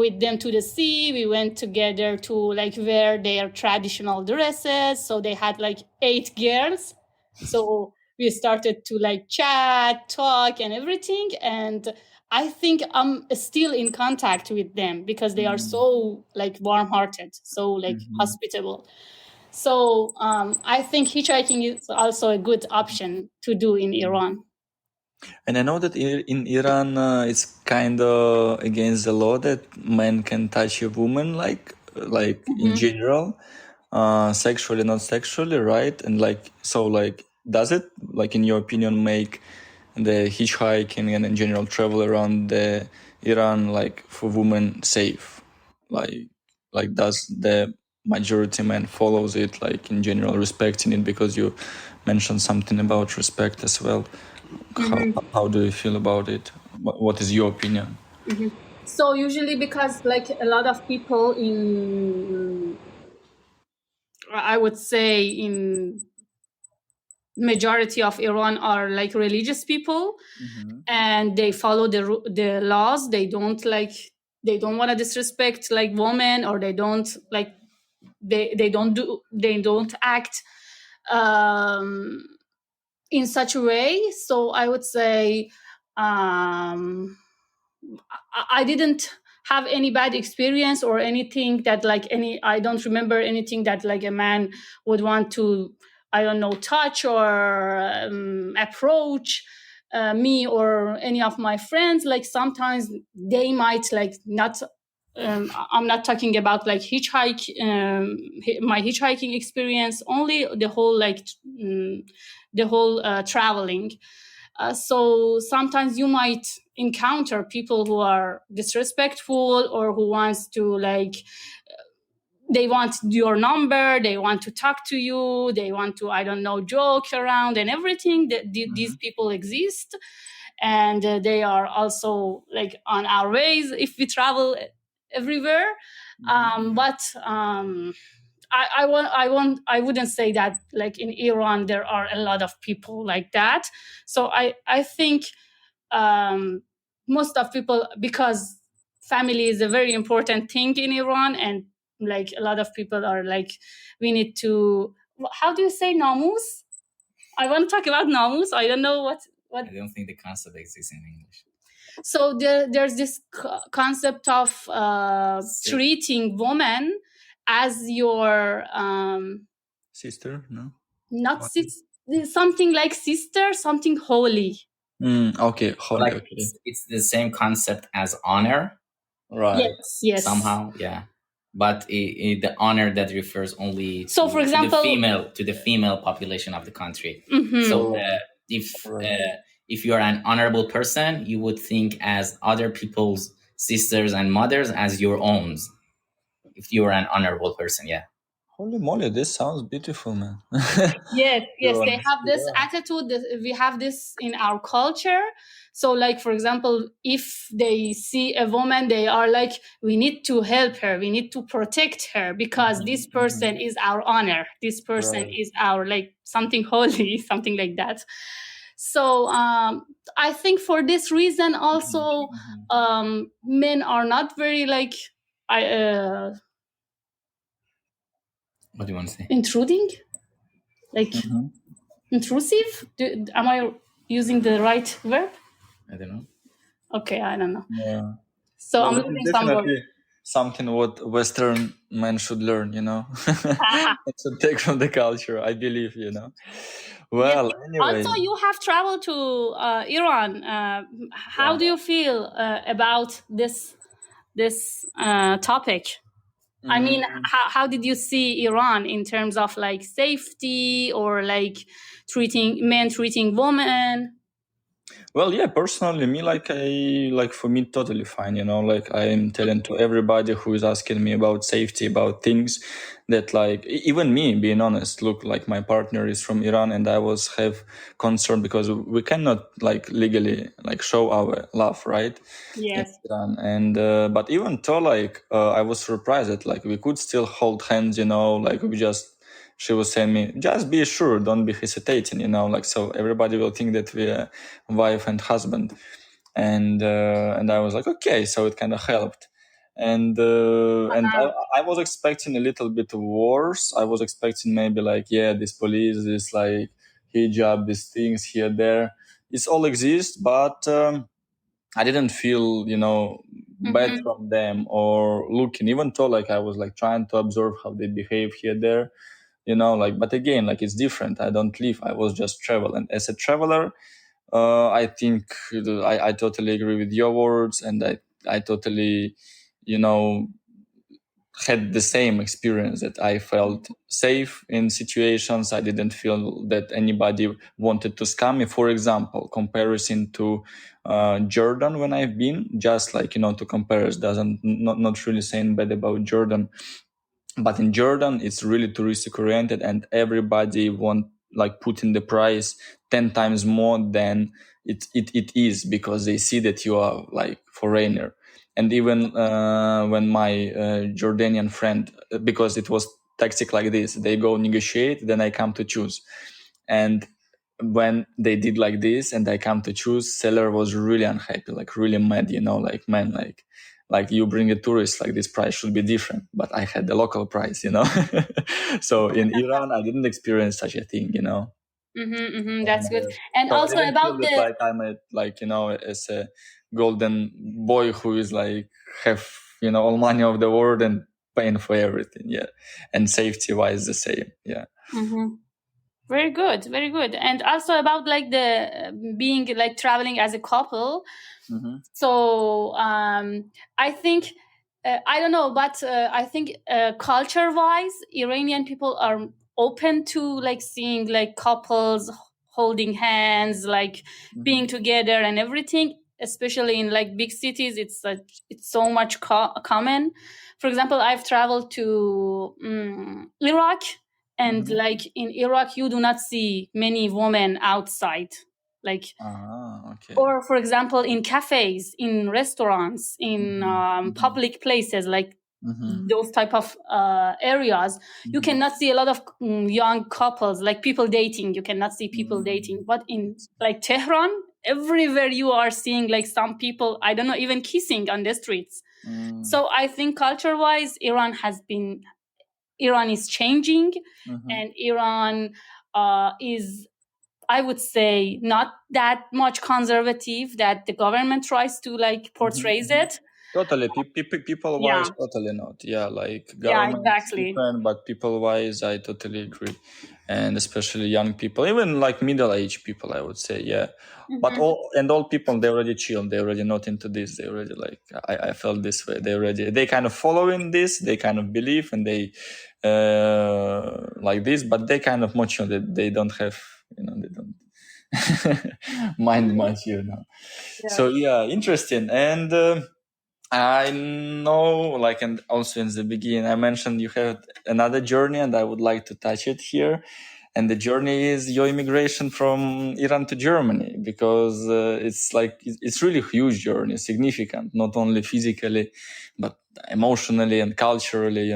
with them to the sea. We went together to like wear their traditional dresses. So they had like 8 girls. So we started to like chat, talk, and everything. And I think I'm still in contact with them because they are so like warm-hearted, so like hospitable. So I think hitchhiking is also a good option to do in Iran. And I know that in Iran, it's kind of against the law that men can touch a woman, like in general, sexually, not sexually, right? And like, so like, does it, like in your opinion, make the hitchhiking and in general travel around the Iran, like for women, safe? Like does the majority men follows it, like in general, respecting it? Because you mentioned something about respect as well. How do you feel about it? What is your opinion? So usually, because like a lot of people in, I would say in majority of Iran are like religious people, and they follow the laws. They don't want to disrespect like women, or they don't act in such a way. So I would say I didn't have any bad experience or anything that like I don't remember anything that like a man would want to, I don't know, touch or approach me or any of my friends. Like sometimes they might like not, I'm not talking about like my hitchhiking experience, only the whole traveling. So sometimes you might encounter people who are disrespectful, or who wants to like, they want your number, they want to talk to you, they want to, I don't know, joke around and everything. These people exist, and they are also like on our ways if we travel everywhere. I wouldn't say that like in Iran there are a lot of people like that. So I think most of people, because family is a very important thing in Iran, and like a lot of people are like, we need to, how do you say namus? I want to talk about namus. I don't know what. I don't think the concept exists in English. So there's this concept of treating women as your Sister, no? not something like sister, something holy. Okay, holy. Like Okay. it's the same concept as honor, Right? Yes. Somehow, yeah. But the honor that refers only So, for example, to the female population of the country. So if you are an honorable person, you would think as other people's sisters and mothers as your own. If you are an honorable person, yeah. Holy moly, this sounds beautiful, man. Yes, they have this attitude. We have this in our culture. So, like, for example, if they see a woman, they are like, we need to help her, we need to protect her, because this person is our honor. This person is our, like, something holy, something like that. So I think for this reason also, men are not very like, what do you want to say? Intruding, like intrusive. Am I using the right verb? I don't know. Okay, I don't know. Yeah. So Well, I'm this looking is some definitely words. something what Western men should learn, you know. Should take from the culture, I believe, you know. Well, Yes. anyway. Also, you have traveled to Iran. How do you feel about this topic? I mean, how did you see Iran in terms of like safety, or like treating women? Well, yeah, personally, me, for me, totally fine, like I'm telling to everybody who is asking me about safety, about things that like, even me, being honest, look, like my partner is from Iran and I was have concern because we cannot like legally like show our love, right? In Yes. Iran. And, but even though like, I was surprised that like we could still hold hands, like she was saying me, just be sure, don't be hesitating, like, so everybody will think that we are wife and husband. And I was like, okay, so it kind of helped. And I was expecting a little bit worse. I was expecting maybe like, yeah, this police, this like hijab, these things here, there. It's all exists, but I didn't feel, bad from them or looking, even though like I was like trying to observe how they behave here, there, like, but again, like it's different. I don't live. I was just travel. And as a traveler, I think I totally agree with your words. And I totally, you know, had the same experience that I felt safe in situations. I didn't feel that anybody wanted to scam me. For example, comparison to Jordan when I've been, just like, to compare, it doesn't, not really saying bad about Jordan. But in Jordan, it's really touristic oriented and everybody want like put in the price 10 times more than it is because they see that you are like foreigner. And even when my Jordanian friend, because it was tactic like this, they go negotiate, then I come to choose. And when they did like this and I come to choose, seller was really unhappy, like really mad, like, man, like you bring a tourist, like this price should be different, but I had the local price, So in Iran, I didn't experience such a thing, That's good. And So also I didn't feel about that the like I'm a, like, as a golden boy who is like have, all money of the world and paying for everything. Yeah. And safety wise the same. Yeah. very good, very good. And also about like the being like traveling as a couple. So I think I don't know, but I think culture wise, Iranian people are open to like seeing like couples holding hands, like being together and everything. Especially in like big cities, it's so much common. For example, I've traveled to Iraq, and like in Iraq, you do not see many women outside, like. Okay. Or for example, in cafes, in restaurants, in public places, like those type of areas, you cannot see a lot of young couples, like people dating. You cannot see people dating. But in like Tehran, everywhere you are seeing like some people, I don't know, even kissing on the streets. So I think culture wise, Iran is changing, and Iran is, I would say, not that much conservative that the government tries to like portrays it. Totally. People wise, totally not. Yeah, like government Exactly. different, but people wise, I totally agree. And especially young people, even like middle-aged people, I would say, yeah. But all people, they already chill. They already not into this. They already like, I felt this way. They kind of following this. They kind of believe and they like this, but they kind of much, they don't have, they don't mind much, So yeah, interesting. And I know, like, and also in the beginning, I mentioned you had another journey, and I would like to touch it here. And the journey is your immigration from Iran to Germany, because it's really a huge journey, significant, not only physically, but emotionally and culturally,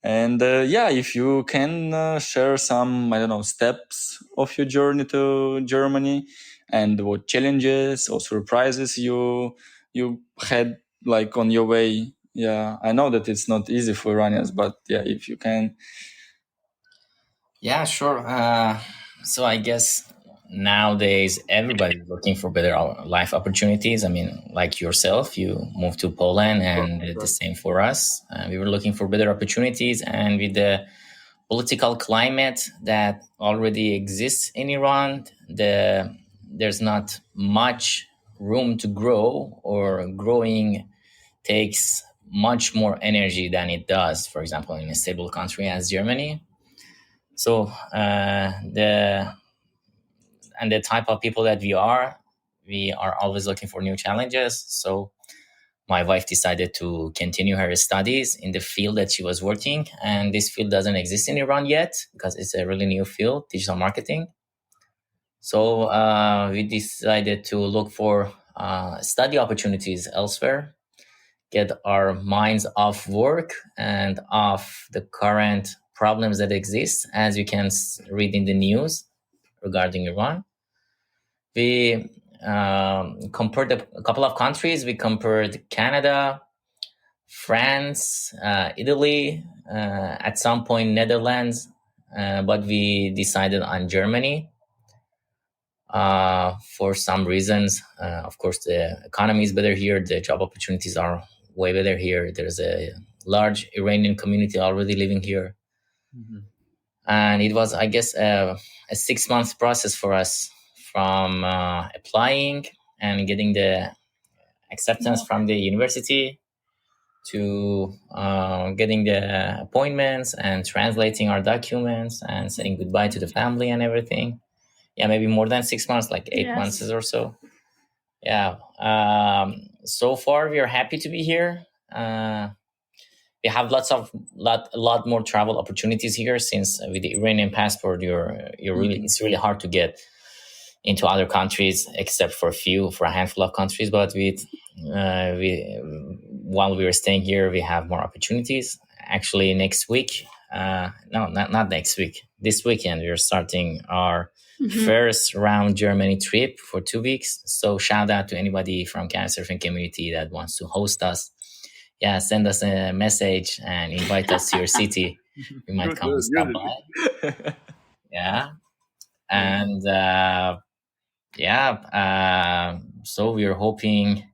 And if you can share some, I don't know, steps of your journey to Germany and what challenges or surprises you had like on your way. Yeah, I know that it's not easy for Iranians, but yeah, if you can. Yeah, sure. So I guess nowadays everybody's looking for better life opportunities. I mean, like yourself, you moved to Poland, and the same for us. We were looking for better opportunities, and with the political climate that already exists in Iran, there's not much room to grow, or growing takes much more energy than it does, for example, in a stable country as Germany. So the type of people that we are, we are always looking for new challenges. So my wife decided to continue her studies in the field that she was working. And this field doesn't exist in Iran yet because it's a really new field, digital marketing. So we decided to look for study opportunities elsewhere, get our minds off work and off the current problems that exist, as you can read in the news regarding Iran. We compared a couple of countries. We compared Canada, France, Italy, at some point Netherlands, but we decided on Germany for some reasons. Of course, the economy is better here. The job opportunities are way better here. There's a large Iranian community already living here. Mm-hmm. And it was, I guess, a 6-month process for us from applying and getting the acceptance from the university to getting the appointments and translating our documents and saying goodbye to the family and everything. Yeah, maybe more than 6 months, like 8 months or so. Yeah. So far, we are happy to be here. We have a lot more travel opportunities here, since with the Iranian passport, it's really hard to get into other countries, except for a handful of countries. But while we were staying here, we have more opportunities. Actually, next week, not next week, this weekend, we're starting our first round Germany trip for 2 weeks. So shout out to anybody from Couchsurfing community that wants to host us. Yeah, send us a message and invite us to your city. We might come and stop by. Yeah. And so we're hoping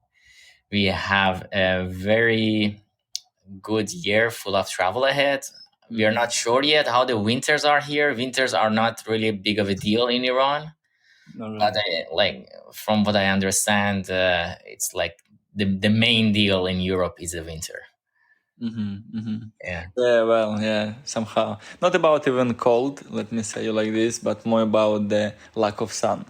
we have a very good year full of travel ahead. We are not sure yet how the winters are here. Winters are not really big of a deal in Iran. No, but from what I understand, it's like the main deal in Europe is the winter. Yeah. Well, somehow. Not about even cold, let me say you like this, but more about the lack of sun.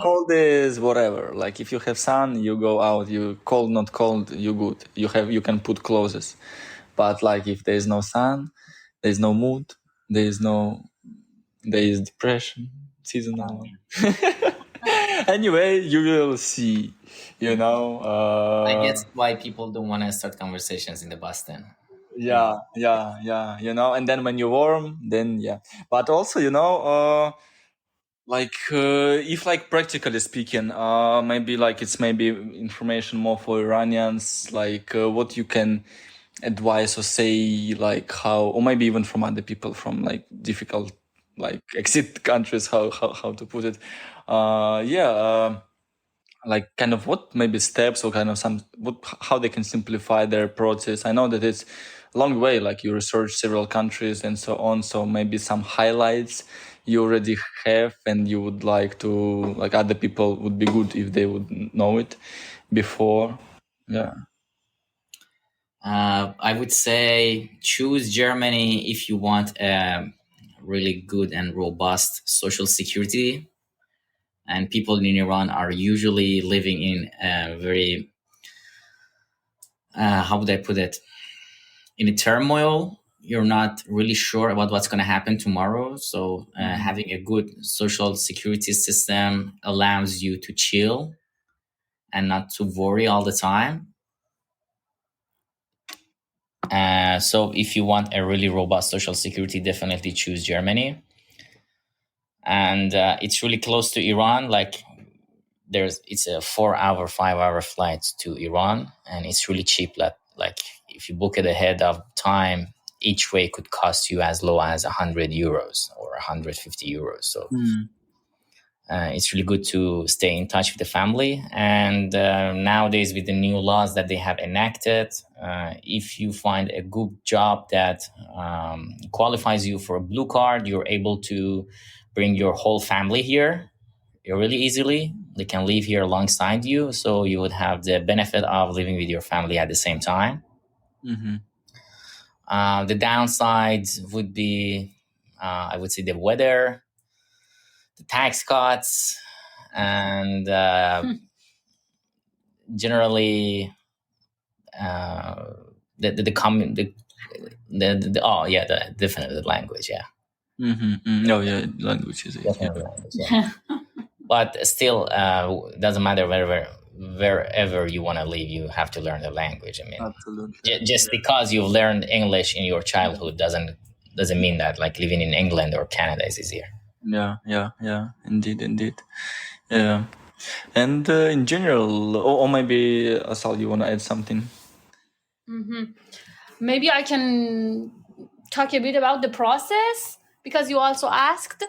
Cold is whatever. Like if you have sun, you go out. You cold, not cold, you good. You can put clothes. But like if there is no sun, there is no mood. There is depression, seasonal. Anyway, you will see. I guess why people don't want to start conversations in the bus then. Yeah. And then when you're warm, then But also, if like practically speaking, maybe like it's maybe information more for Iranians, like what you can advise or say, like how, or maybe even from other people from like difficult, like exit countries, how to put it. Like kind of what maybe steps or kind of how they can simplify their process. I know that it's a long way, like you research several countries and so on. So maybe some highlights you already have and you would like to, like other people would be good if they would know it before. Yeah. I would say choose Germany if you want a really good and robust social security. And people in Iran are usually living in a very, how would I put it? In a turmoil. You're not really sure about what's going to happen tomorrow. So having a good social security system allows you to chill and not to worry all the time. So if you want a really robust social security, definitely choose Germany. And it's really close to Iran. Like it's a 4-hour, 5-hour flight to Iran, and it's really cheap. Like if you book it ahead of time, each way could cost you as low as 100 euros or 150 euros. So it's really good to stay in touch with the family. And nowadays, with the new laws that they have enacted, if you find a good job that qualifies you for a blue card, you're able to bring your whole family here really easily. They can live here alongside you, so you would have the benefit of living with your family at the same time. The downside would be, I would say, the weather, the tax cuts, and generally the common the definitely the language, yeah. Oh yeah, language is it. Definitely language, yeah. But still, doesn't matter wherever you want to live, you have to learn the language. I mean, Absolutely. just because you've learned English in your childhood doesn't mean that like living in England or Canada is easier. Yeah. Indeed. Yeah. And in general, or maybe Asal, you want to add something? Maybe I can talk a bit about the process because you also asked.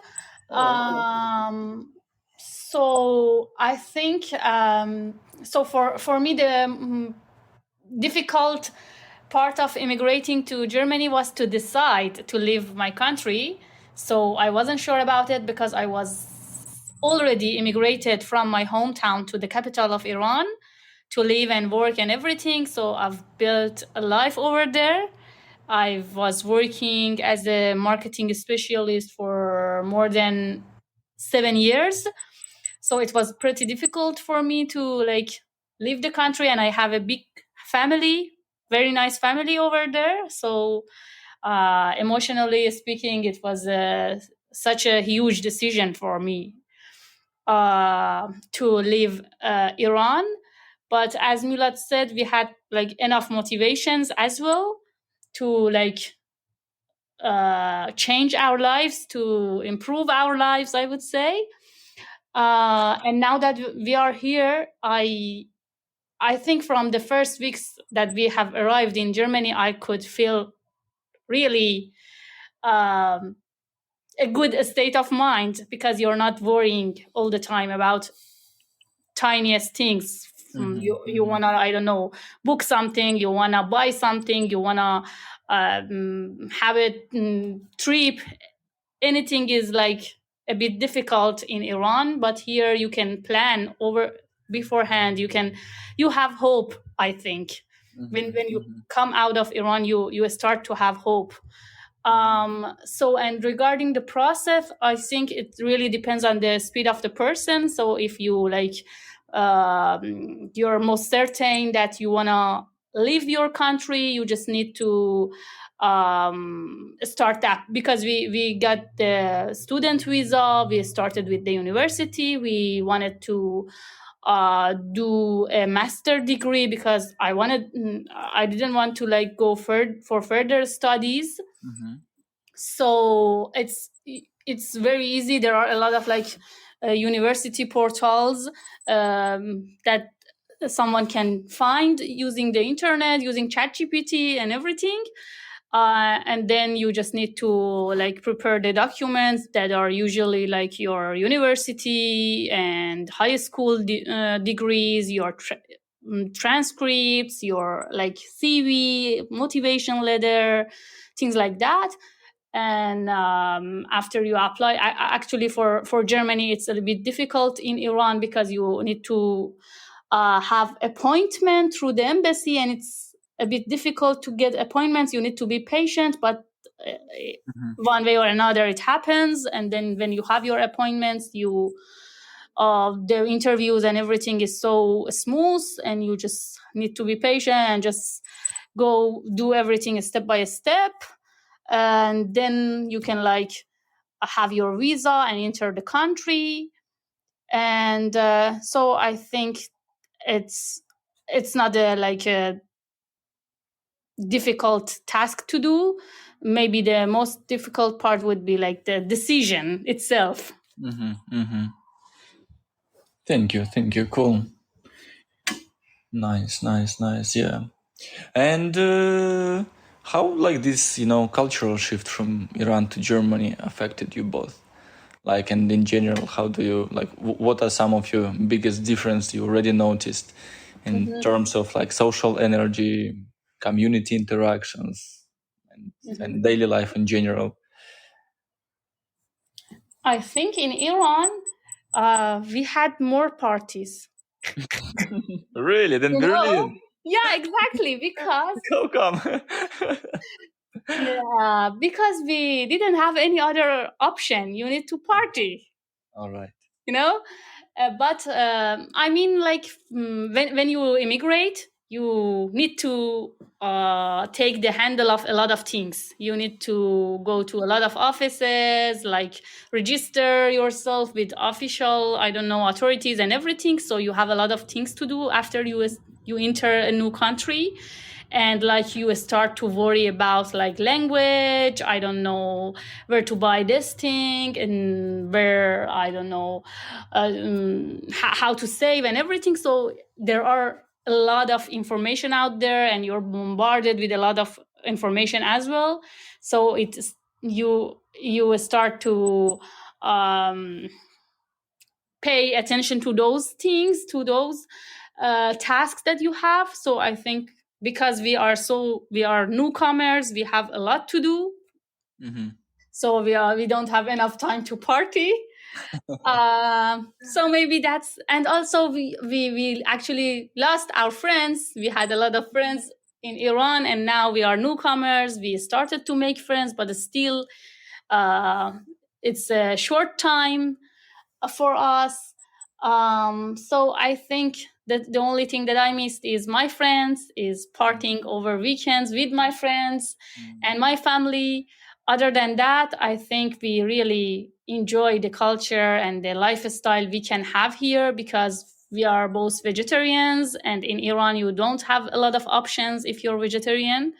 So I think so for me the difficult part of immigrating to Germany was to decide to leave my country. So I wasn't sure about it because I was already immigrated from my hometown to the capital of Iran to live and work and everything. So I've built a life over there. I was working as a marketing specialist for more than 7 years. So it was pretty difficult for me to like leave the country, and I have a big family, very nice family over there. So emotionally speaking, it was such a huge decision for me to leave Iran. But as Milad said, we had like enough motivations as well to like change our lives, to improve our lives, I would say. And now that we are here, I think from the first weeks that we have arrived in Germany, I could feel really a good state of mind because you're not worrying all the time about tiniest things. You wanna, I don't know, book something, you wanna buy something, you wanna have a trip. Anything is like a bit difficult in Iran, but here you can plan over beforehand. You have hope. I think when you come out of Iran, you start to have hope. So, and regarding the process, I think it really depends on the speed of the person. So if you like, you're most certain that you want to leave your country, you just need to start that, because we got the student visa, we started with the university, we wanted to do a master degree because I didn't want to like go for further studies. So it's very easy. There are a lot of like university portals that someone can find using the internet, using ChatGPT and everything. And then you just need to like prepare the documents that are usually like your university and high school degrees, your transcripts, your like CV, motivation letter, things like that. And after you apply, actually for Germany, it's a little bit difficult in Iran because you need to have appointment through the embassy, and it's a bit difficult to get appointments. You need to be patient, but one way or another it happens. And then when you have your appointments, the interviews and everything is so smooth, and you just need to be patient and just go do everything step by step. And then you can like have your visa and enter the country. And so I think it's not a difficult task to do. Maybe the most difficult part would be like the decision itself. Thank you. Cool. Nice. Yeah. And how like this, cultural shift from Iran to Germany affected you both? Like, and in general, how do you like? What are some of your biggest difference you already noticed in terms of like social energy, community interactions, and daily life in general? I think in Iran, we had more parties. Really? Then Berlin? Yeah, exactly. Because How come? yeah, because we didn't have any other option. You need to party. All right. But I mean, like when you immigrate, you need to take the handle of a lot of things. You need to go to a lot of offices, like register yourself with official, I don't know, authorities and everything. So you have a lot of things to do after you enter a new country. And like you start to worry about like language, I don't know where to buy this thing, and where, I don't know, how to save and everything. So there are a lot of information out there, and you're bombarded with a lot of information as well. So it's you start to pay attention to those things, to those tasks that you have. So I think because we are newcomers, we have a lot to do. Mm-hmm. So we don't have enough time to party. So maybe that's, and also we actually lost our friends. We had a lot of friends in Iran, and now we are newcomers. We started to make friends, but still it's a short time for us. So I think that the only thing that I missed is my friends, is partying over weekends with my friends and my family. Other than that, I think we really enjoy the culture and the lifestyle we can have here, because we are both vegetarians, and in Iran you don't have a lot of options if you're vegetarian.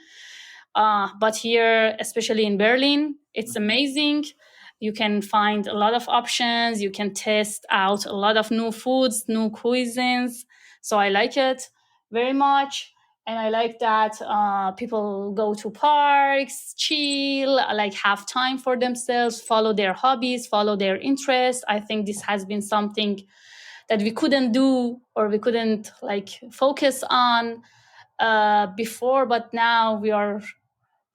But here, especially in Berlin, it's amazing. You can find a lot of options. You can test out a lot of new foods, new cuisines. So I like it very much. And I like that people go to parks, chill, like have time for themselves, follow their hobbies, follow their interests. I think this has been something that we couldn't do, or we couldn't like focus on before, but now we are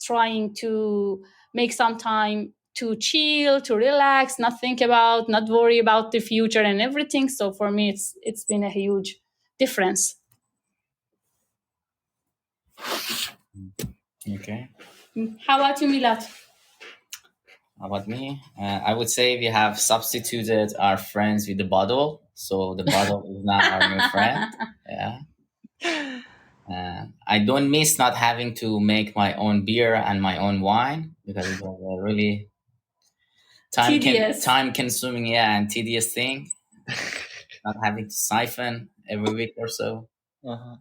trying to make some time to chill, to relax, not think about, not worry about the future and everything. So for me, it's been a huge difference. Okay. How about you, Milad? How about me? I would say we have substituted our friends with the bottle. So the bottle is now our new friend. Yeah. I don't miss not having to make my own beer and my own wine, because it was a really Tedious. time consuming, and tedious thing. Not having to siphon every week or so. Uh-huh.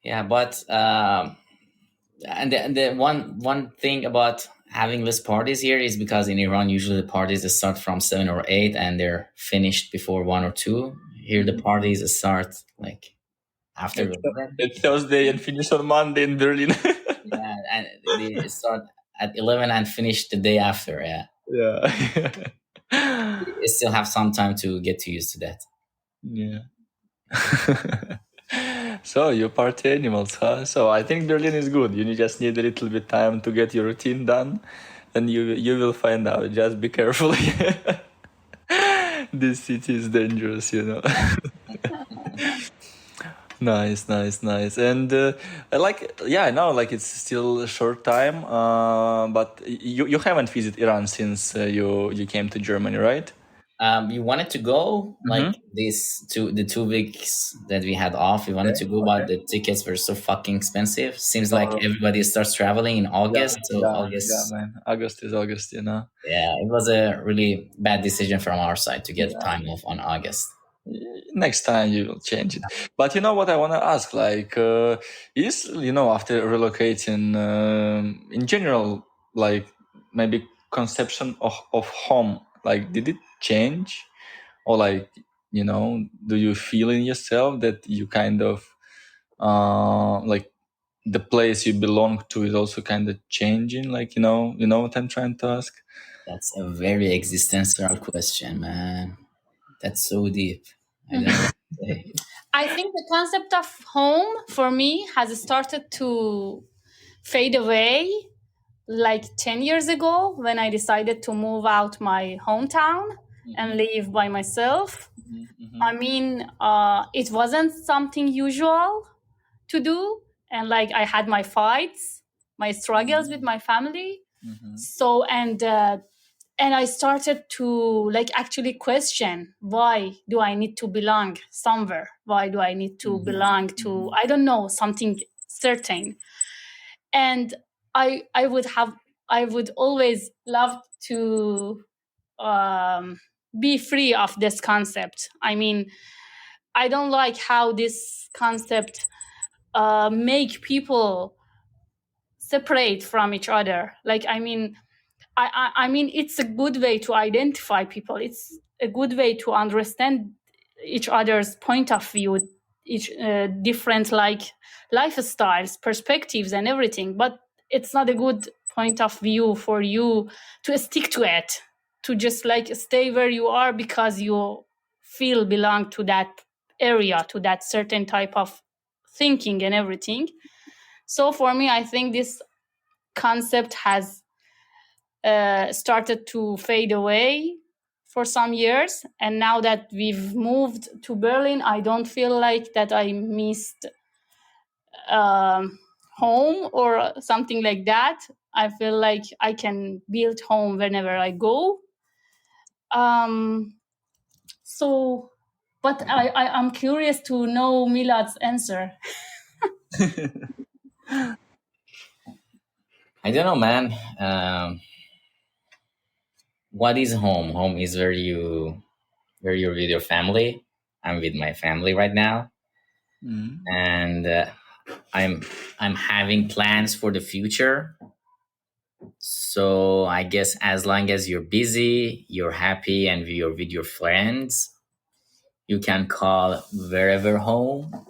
Yeah, but and the one thing about having less parties here is because in Iran usually the parties start from 7 or 8 and they're finished before 1 or 2. Here the parties start like after 11. It's Thursday and finish on Monday in Berlin. Yeah, and they start at 11 and finish the day after. Yeah, yeah. you still have some time to get used to that. Yeah. So you party animals, huh? So I think Berlin is good. You just need a little bit time to get your routine done, and you will find out. Just be careful. This city is dangerous, you know. Nice. And I know, like it's still a short time, but you haven't visited Iran since you came to Germany, right? We wanted to go like the 2 weeks that we had off. We wanted to go, but the tickets were so fucking expensive. Seems like everybody starts traveling in August. August. Yeah, man. August is August, you know. Yeah, it was a really bad decision from our side to get time off on August. Next time you will change it. But you know what I want to ask, like, is, after relocating, in general, like maybe conception of home, like, did it change? Or like, do you feel in yourself that you kind of, like the place you belong to is also kind of changing? Like, you know what I'm trying to ask? That's a very existential question, man. That's so deep. I don't know what to say. I think the concept of home for me has started to fade away like 10 years ago, when I decided to move out my hometown and live by myself. I mean, it wasn't something usual to do. And like I had my fights, my struggles with my family. So, and and I started to like actually question, why do I need to belong somewhere? Why do I need to belong to, I don't know, something certain? And I would always love to be free of this concept. I mean, I don't like how this concept make people separate from each other. Like, I mean, I mean, it's a good way to identify people. It's a good way to understand each other's point of view, each different like lifestyles, perspectives, and everything. But it's not a good point of view for you to stick to it, to just like stay where you are because you feel belong to that area, to that certain type of thinking and everything. So for me, I think this concept has started to fade away for some years, and now that we've moved to Berlin, I don't feel like that I missed home or something like that. I feel like I can build home whenever I go. So but I'm curious to know Milad's answer. I don't know, man. What is home? Home is where you're with your family. I'm with my family right now, and I'm having plans for the future. So I guess as long as you're busy, you're happy, and you're with your friends, you can call wherever home.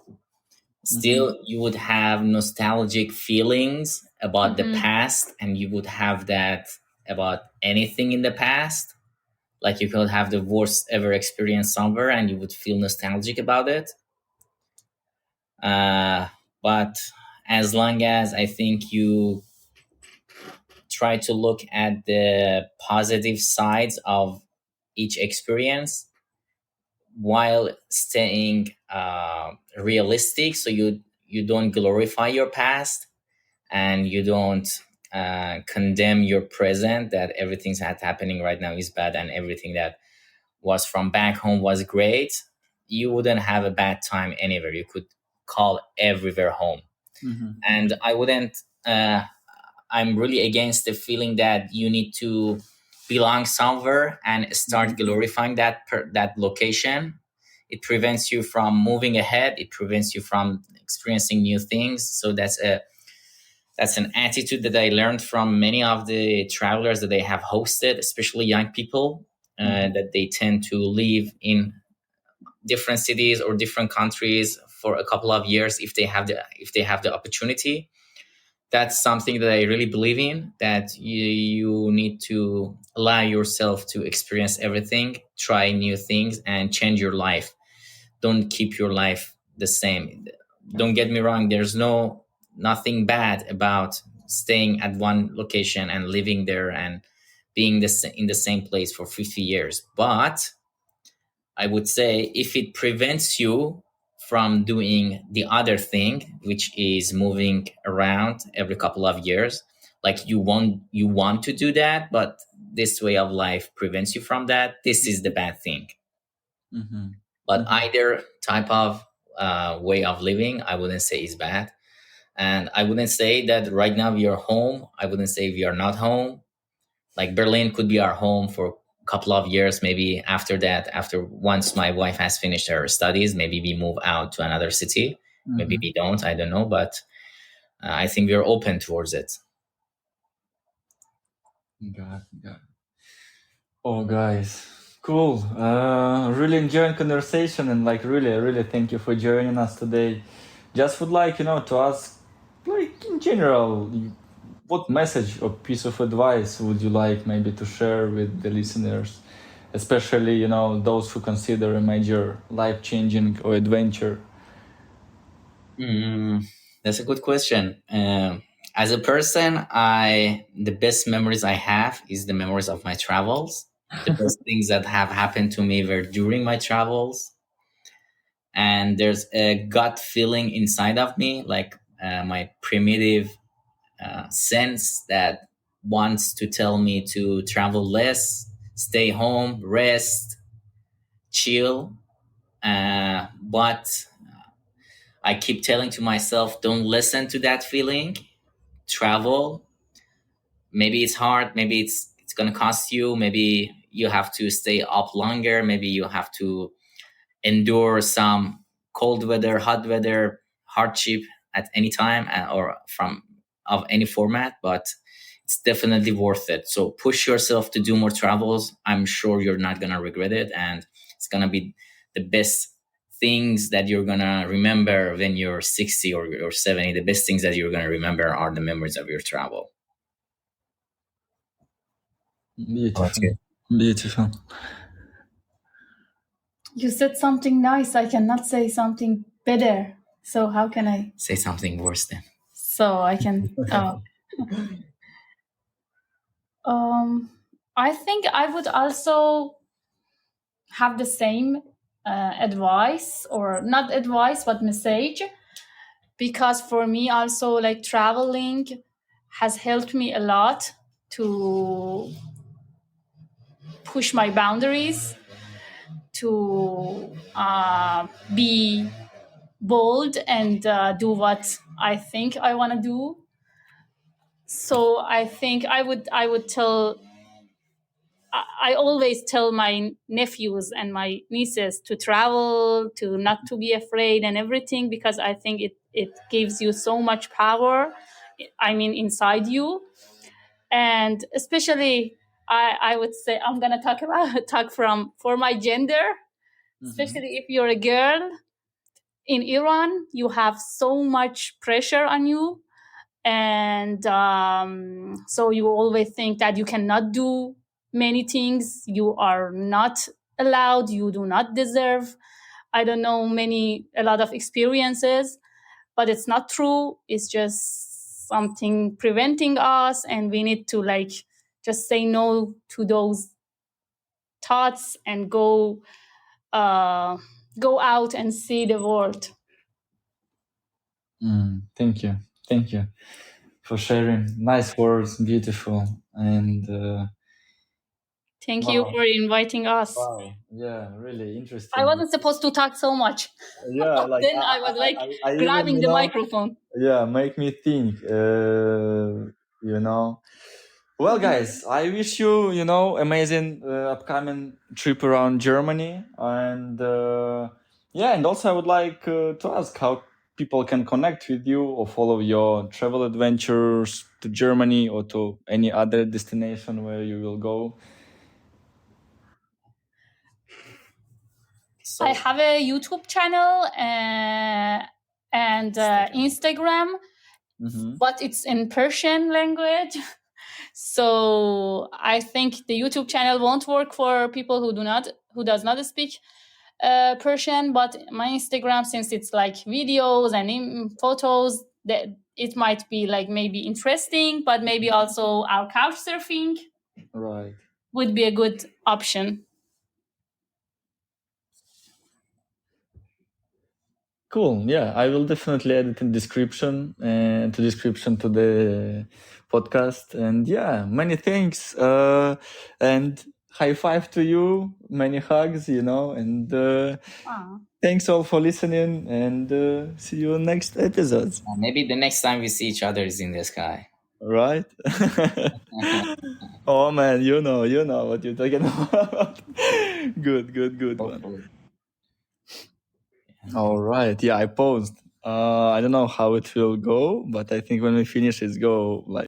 Still, you would have nostalgic feelings about the past, and you would have that about anything in the past. Like you could have the worst ever experience somewhere, and you would feel nostalgic about it. But as long as I think you try to look at the positive sides of each experience while staying realistic, so you don't glorify your past and you don't condemn your present, that everything that's happening right now is bad and everything that was from back home was great, you wouldn't have a bad time anywhere. You could call everywhere home. And I wouldn't I'm really against the feeling that you need to belong somewhere and start glorifying that location. It prevents you from moving ahead. It prevents you from experiencing new things. So that's an attitude that I learned from many of the travelers that they have hosted, especially young people, that they tend to live in different cities or different countries for a couple of years if they have the opportunity. That's something that I really believe in, that you need to allow yourself to experience everything, try new things, and change your life. Don't keep your life the same. Don't get me wrong, there's nothing bad about staying at one location and living there and being in the same place for 50 years. But I would say if it prevents you from doing the other thing, which is moving around every couple of years, like you want to do that, but this way of life prevents you from that, this is the bad thing. But either type of way of living, I wouldn't say is bad. And I wouldn't say that right now we are home. I wouldn't say we are not home. Like Berlin could be our home for a couple of years. Maybe after that, after once my wife has finished her studies, maybe we move out to another city. Maybe we don't. I don't know. But I think we're open towards it. Got it. Oh, guys, cool. Really enjoying conversation, and like really thank you for joining us today. Just would like, to ask, like in general, what message or piece of advice would you like maybe to share with the listeners, especially, those who consider a major life-changing or adventure? That's a good question. As a person, the best memories I have is the memories of my travels. The best things that have happened to me were during my travels. And there's a gut feeling inside of me, like my primitive sense that wants to tell me to travel less, stay home, rest, chill. But I keep telling to myself, don't listen to that feeling. Travel. Maybe it's hard. Maybe it's gonna cost you. Maybe you have to stay up longer. Maybe you have to endure some cold weather, hot weather, hardship at any time, or from of any format. But it's definitely worth it. So push yourself to do more travels. I'm sure you're not gonna regret it, and it's gonna be the best things that you're gonna remember when you're 60 or 70. The best things that you're gonna remember are the memories of your travel. Beautiful. Beautiful. You said something nice. I cannot say something better. So how can I say something worse then? So I can. I think I would also have the same advice, or not advice, but message, because for me also, like, traveling has helped me a lot to push my boundaries, to be bold and do what I think I want to do. So I think I would tell. I always tell my nephews and my nieces to travel, to not to be afraid and everything, because I think it gives you so much power. I mean, inside you, and especially I would say, I'm gonna talk for my gender, especially if you're a girl in Iran. You have so much pressure on you, and so you always think that you cannot do many things, you are not allowed, you do not deserve, I don't know, a lot of experiences. But it's not true. It's just something preventing us, and we need to, like, just say no to those thoughts and go out and see the world. Thank you for sharing. Nice words, beautiful, and thank you for inviting us. Wow, yeah, really interesting. I wasn't supposed to talk so much. Yeah, like then I was like I grabbing even, the microphone. Yeah, make me think. Well, guys, I wish you, amazing upcoming trip around Germany, and and also I would like to ask how people can connect with you or follow your travel adventures to Germany or to any other destination where you will go. So I have a YouTube channel and Instagram, but it's in Persian language. So I think the YouTube channel won't work for people who does not speak Persian. But my Instagram, since it's like videos and photos, that it might be like maybe interesting, but maybe also our Couchsurfing would be a good option. Cool. Yeah, I will definitely add it in description and to the podcast. And yeah, many thanks. And high five to you. Many hugs, and thanks all for listening, and see you next episodes. Maybe the next time we see each other is in the sky. Right? Oh man, you know what you're talking about. Good one. All right. Yeah, I paused. I don't know how it will go, but I think when we finish, it's go like